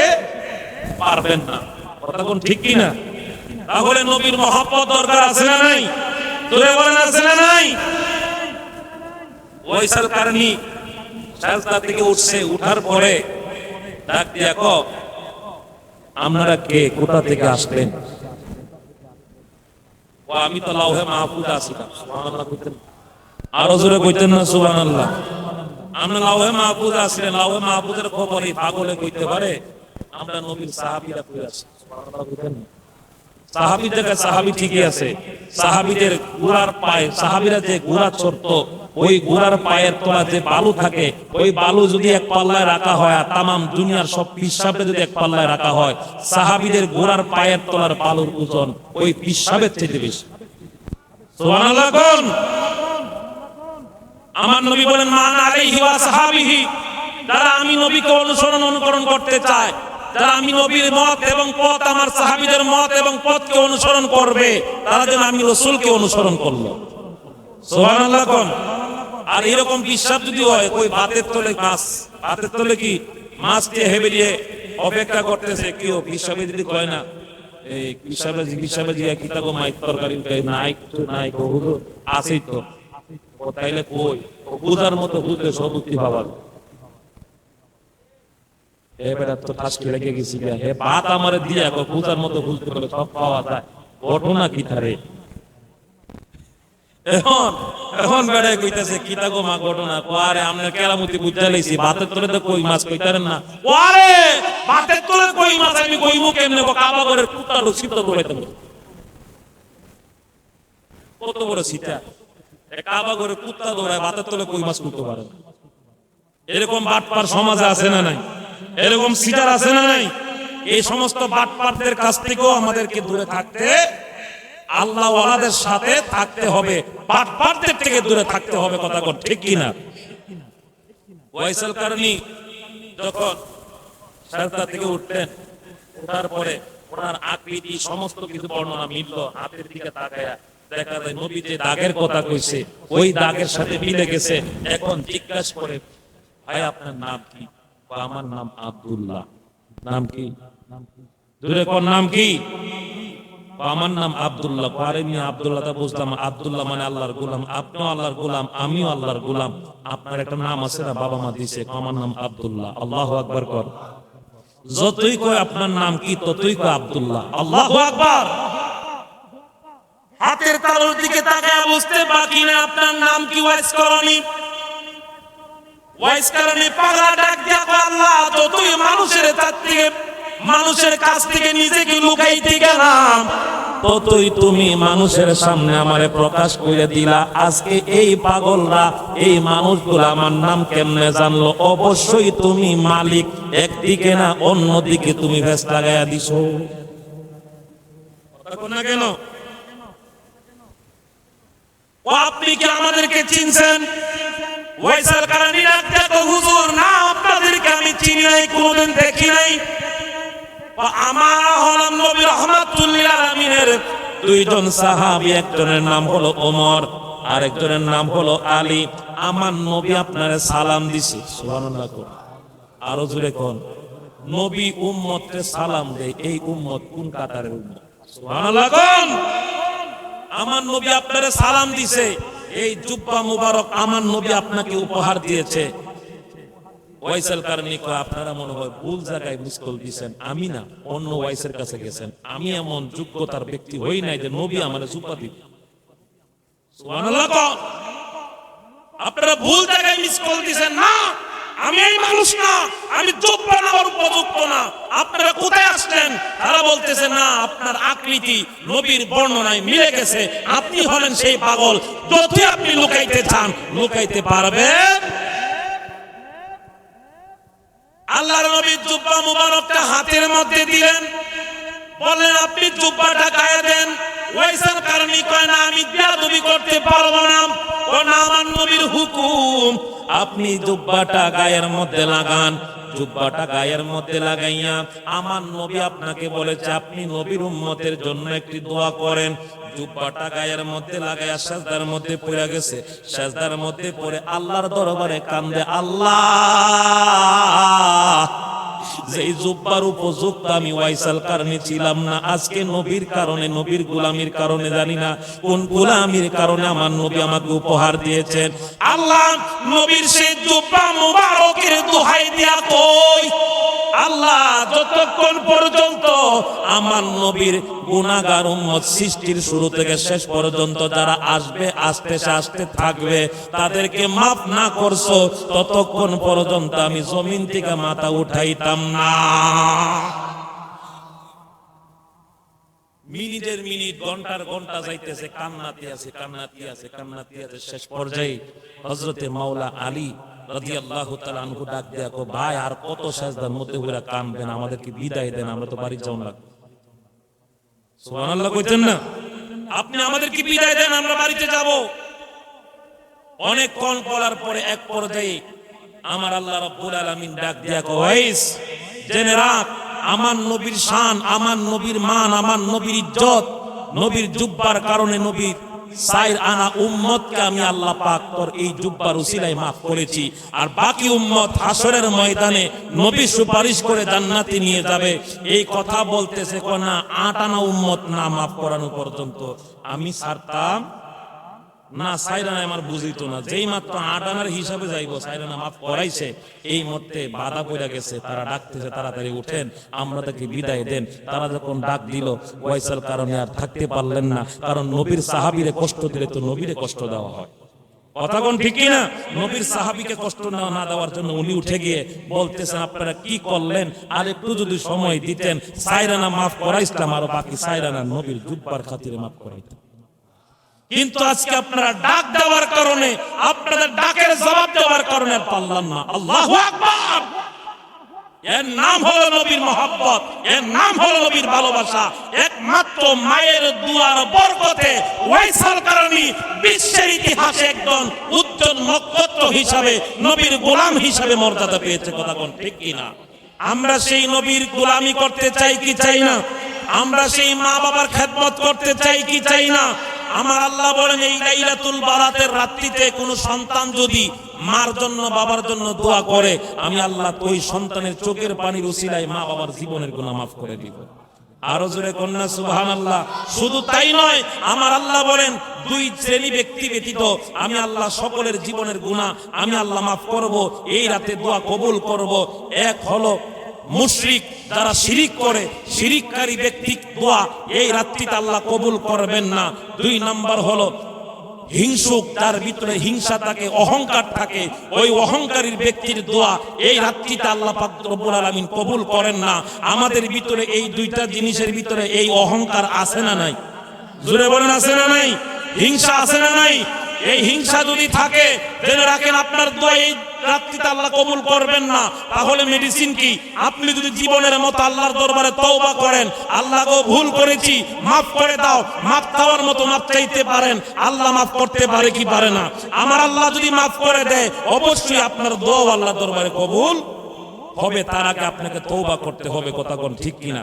[SPEAKER 1] পারবেন না। কথা কোন ঠিক কি না? তাহলে নবীর মহব্বত দরকার আছে না নাই? তোরে বলেন আছে না নাই? ওয়াইসাল কারণী সাজদা থেকে উঠছে, উঠার পরে ডাক দিয়া কও আপনারা কে, কোথা থেকে আসলেন? ও আমি তো লাউহে মাহফুজ আছিলাম। সুবহানাল্লাহ কইতেন, আরো জোরে কইতেন না সুবহানাল্লাহ। আমরা লাউহে মাহফুজ আছিলেন। লাউহে মাহফুজের খবর এই পাগলে কইতে পারে? আমরা নবীর সাহাবীরা কই আছে? সুবহানাল্লাহ কইতেন। সাহাবীদের সাহাবী ঠিকই আছে, সাহাবীদের ঘোড়ার পায়ে, সাহাবীরা যে ঘোড়া চড়তো, ওই ঘোড়ার পায়ের তলা যে বালু থাকে, ওই বালু যদি এক পাল্লায় রাখা হয় আর তামাম দুনিয়ার সব পিশাবে যদি এক পাল্লায় রাখা হয়, সাহাবীদের ঘোড়ার পায়ের তলার বালুর ওজন ওই পিশাবের চেয়ে বেশি। সুবহানাল্লাহ কোন? আমার নবী বলেন মান আলাইহি ওয়া সাহাবিহি, যারা আমি নবীকে অনুকরণ করতে চায়, যারা আমি নবীর মত এবং পথ, আমার সাহাবীদের মত এবং পথকে অনুসরণ করবে, তারা যেন আমি রাসূলকে অনুসরণ করলো। সুবহানাল্লাহ কোন? আর এরকম বিশ্বাস যদি হয়, ওই ভাতের তলে মাছ, ভাতের তলে কি মাছ দিয়ে হেবে দিয়ে অপেক্ষা করতেছে, কেউ হিসাবে যদি কয় না এই হিসাবে জিয়া কি তাগো মাইক তরকারি নাই তো নাই, হুজুর আছেই তো, ও তাইলে কই বুঝার মতো বুঝলে সবুতি ভাবার। এবারে তো ঠাসকি লেগে গেছি, হে ভাত আমারে দিয়া বুঝার মতো বুঝতে পারলে সব পাওয়া যায়, ঘটনা কি তারে? এখন এখন বেড়ায় কইতাছে কি তাগো মা ঘটনা, কোয়ারে আমরা কেরামতি বুঝা লইছি, ভাতের তলে তো কই মাছ কইতারেন না, কোয়ারে ভাতের তলে কই মাছ আমি কইমু কেমনে? কাবা করে কুত্তা ঢুকছি তো কইতাম, কত বড় সিটা, কাবা করে কুত্তা দৌড়ায়, ভাতের তলে কই মাছ করতে পারে না। এরকম বাটপার সমাজে আছে না নাই? এরকম সিটার আছে না নাই? এই সমস্ত বাটপারদের কাছ থেকেও আমাদেরকে দূরে থাকতে, আল্লাহ ওয়ালাদের সাথে থাকতে হবে, বাটপারদের থেকে দূরে থাকতে হবে। কথা কোন ঠিক কি না? ওয়াইসাল কারণী যখন সাজদা থেকে উঠলেন, ওঠার পরে ওনার আকৃতি সমস্ত কিছু বর্ণনা মিলল, হাতের দিকে তাকায়া দেখা যায় নবী যে দাগের কথা কইছে ওই দাগের সাথে মিলে গেছে। এখন জিজ্ঞাসা করে ভাই আপনার নাম কি? আমার নাম আব্দুল্লাহ। নাম কি? দূরে কোন নাম কি? আমার নাম আব্দুল্লাহ। আরে আমি আব্দুল্লাহ তা বুঝলাম, আব্দুল্লাহ মানে আল্লাহর গোলাম, আপনিও আল্লাহর গোলাম, আমিও আল্লাহর গোলাম, আপনার একটা নাম আছে না বাবা মা দিয়েছে, আমার নাম আব্দুল্লাহ। আল্লাহু আকবার কর। যতই কয় আপনার নাম কি ততই কয় আব্দুল্লাহ। আল্লাহু আকবার। হাতের তালুর দিকে তাকায় বুঝতে বাকি না আপনার নাম কি? ওয়াইস করনি, ওয়াইস করনি পাগলা ডাক দিয়া কয় আল্লাহ যতই মানুষের তার থেকে, মানুষের কাছ থেকে নিজেকে লুকাইতে গেলাম, ততই তুমি মানুষের সামনে আমারে প্রকাশ করে দিলা। আজকে এই পাগলরা, এই মানুষগুলো আমার নাম কেমনে জানলো? অবশ্যই তুমি মালিক, একদিকে না অন্যদিকে তুমি ভেস লাগাইয়া দিছো। না কেন? ও আপনি কি আমাদেরকে চিনছেন? ওয়াইসাল কারণী ডাক দেখো হুজুর না আপনাদেরকে আমি চিনি নাই কোনোদিন দেখি নাই আমার হলাম নবী রাহমাতুল লিল আলামিনের দুইজন সাহাবী একজনের নাম হলো ওমর আরেকজনের নাম হলো আলী আমার নবী আপনারে সালাম দিছে সুবহানাল্লাহ আরো জোরে কোন নবী উম্মতকে সালাম দেয় এই উম্মত কোন কাতারের উম্মত সুবহানাল্লাহ কোন আমার নবী আপনারে সালাম দিছে এই জুব্বা মুবারক আমার নবী আপনাকে উপহার দিয়েছে ওয়াইসাল কারণী কয় আপনারা মনে হয় ভুল জায়গায় মিস কল দিয়েছেন আমি না অন্য ওয়াইসের কাছে গেছেন আমি এমন যোগ্যতার ব্যক্তি হই নাই যে নবী আমারে জুব্বা দিবে সুবহানাল্লাহ আপনারা ভুল জায়গায় মিস কল দিয়েছেন না আমি এই মানুষ না আমি জুব্বা নেওয়ার উপযুক্ত না আপনারা কোথায় আসলেন তারা বলতেছে না আপনার আকৃতি নবীর বর্ণনায় মিলে গেছে আপনি হলেন সেই পাগল যতই আপনি লুকাইতে চান লুকাইতে পারবেন আল্লাহর নবী জুব্বা মুবারকটা হাতের মধ্যে দিলেন বললেন আপনি জুব্বাটা গায়ে দেন ওয়াইসাল কারণী কয় না আমি বেয়াদবি করতে পারবো না ও না আমার নবীর হুকুম আপনি জুব্বাটা গায়ের মধ্যে লাগান জুব্বাটা গায়ের মধ্যে লাগাইয়া আমার নবী আপনাকে বলেছে আপনি নবীর উম্মতের জন্য একটি দোয়া করেন জুব্বাটা গায়ের মধ্যে লাগাইয়া সাজদার মধ্যে পড়ে গেছে সাজদার মধ্যে পড়ে আল্লাহর দরবারে কান্দে আল্লাহ যেই জুব্বার উপযুক্ত আমি ওয়াইসাল কারণী ছিলাম না আজকে নবীর কারণে নবীর গোলামির কারণে জানি না কোন গোলামির কারণে আমার নবী আমাকে উপহার দিয়েছেন আল্লাহ নবীর সেই জুব্বা মুবারকের দোহাই দিয়া কই আল্লাহ যতক্ষণ পর্যন্ত আমার নবীর গুনাহগার উম্মত সৃষ্টির শুরু থেকে শেষ পর্যন্ত যারা আসবে আসতে আসতে থাকবে তাদেরকে মাফ না করছো ততক্ষণ পর্যন্ত আমি জমিন থেকে মাথা উঠাইতাম না মিনিটের মিনিট ঘন্টার ঘন্টা যাইতেছে কান্নাতি আছে কান্নাতি আছে কান্নাতি আছে শেষ পর্যায়ে হযরতে মাওলা আলী রাদিয়াল্লাহু তাআলা আনহু ডাক দেয়া কো ভাই আর কত সাজদার মধ্যে ওরা কাঁদবেন আমাদেরকে বিদায় দেন আমরা তো বাড়ি যাওয়া লাগবে সুবহানাল্লাহ কইতেন না আপনি আমাদেরকে বিদায় দেন আমরা বাড়িতে যাব অনেকক্ষণ বলার পরে এক পর্যায়ে আমার আল্লাহ রাব্বুল আলামিন ডাক দেয়া কো ওয়াইস জেনে রাখ আমার নবীর শান আমার নবীর মান আমার নবীর ইজ্জত নবীর জুব্বার কারণে নবীর সাইর আনা উম্মতকে আমি আল্লাহ পাক তোর এই জুব্বার উসিলায় maaf করেছি আর বাকি উম্মত হাসরের ময়দানে নবী সুপারিশ করে জান্নাতে নিয়ে যাবে এই কথা বলতেছে কোন না 8 আনা উম্মত না maaf করানো পর্যন্ত আমি ছাড়তাম না সাইরানা আমার বুঝিত না যেই মাত্র 8 আনার হিসাবে যাইবো সাইরানা maaf করাইছে এই মুহূর্তে বাধা পড়ে গেছে তারা ডাকতেছে তাড়াতাড়ি উঠেন আমরা তাকে বিদায় দেন তারা যখন ডাক দিল ওয়াইসাল কারণে আর থাকতে পারলেন না কারণ নবীর সাহাবীরে কষ্ট দিলে তো নবীরে কষ্ট দেওয়া হয় কথা কোন ঠিক কি না নবীর সাহাবীকে কষ্ট না দেওয়ার জন্য উনি উঠে গিয়ে বলতেছেন আপনারা কি করলেন আর একটু যদি সময় দিতেন সাইরানা maaf করাইতাম আর বাকি সাইরানা নবীর জুব্বার খাতিরে maaf করাইতাম কিন্তু আজকে আপনারা ডাক দেওয়ার কারণে আপনাদের ডাকের জবাব দেওয়ার কারণে পারলাম না আল্লাহু আকবার এর নাম হলো নবীর মহব্বত এর নাম হলো নবীর ভালোবাসা একমাত্র মায়ের দুয়ার বরকতে ওয়াইসাল কারণী বিশ্বের ইতিহাসে একজন উজ্জ্বল নক্ষত্র হিসাবে নবীর গোলাম হিসাবে মর্যাদা পেয়েছে কথা কোন ঠিক কি না আমরা সেই নবীর গোলামি করতে চাই কি চাই না আমরা সেই মা বাবার খেদমত করতে চাই কি চাই না আমার আল্লাহ বলেন এই লাইলাতুল বারাতের রাত্রিতে কোন সন্তান যদি মার জন্য বাবার জন্য দোয়া করে আমি আল্লাহ ওই সন্তানের চোখের পানির উসিলায় মা বাবার জীবনের গুনাহ maaf করে দিব আরো জোরে কন্যা সুবহানাল্লাহ শুধু তাই নয় আমার আল্লাহ বলেন দুই শ্রেণী ব্যক্তি ব্যতীত আমি আল্লাহ সকলের জীবনের গুনাহ আমি আল্লাহ maaf করব এই রাতে দোয়া কবুল করব এক হলো মুশরিক যারা শিরিক করে শিরিককারী ব্যক্তির দোয়া এই রাত্রিতে আল্লাহ কবুল করবেন না দুই নাম্বার হলো হিংসুক তার ভিতরে হিংসা থাকে অহংকার থাকে ওই অহংকারী ব্যক্তির দোয়া এই রাত্রিতে আল্লাহ পাক রব্বুল আলামিন কবুল করেন না আমাদের ভিতরে এই দুইটা জিনিসের ভিতরে এই অহংকার আছে না নাই জোরে বলেন আছে না নাই হিংসা আছে না নাই এই হিংসা যদি থাকে জেনে রাখেন আপনার দোয়া এই রাত্রিতে আল্লাহ কবুল করবেন না, তাহলে মেডিসিন কি? আপনি যদি জীবনের মতো আল্লাহর দরবারে তওবা করেন, আল্লাহ গো ভুল করেছি মাফ করে দাও, মাফ চাওয়ার মতো মাফ চাইতে পারেন, আল্লাহ মাফ করতে পারে কি পারে না? আমার আল্লাহ যদি মাফ করে দেয়, অবশ্যই আপনার দোয়া আল্লাহর দরবারে কবুল হবে। তার আগে আপনাকে তওবা করতে হবে। কথা কোন ঠিক কিনা?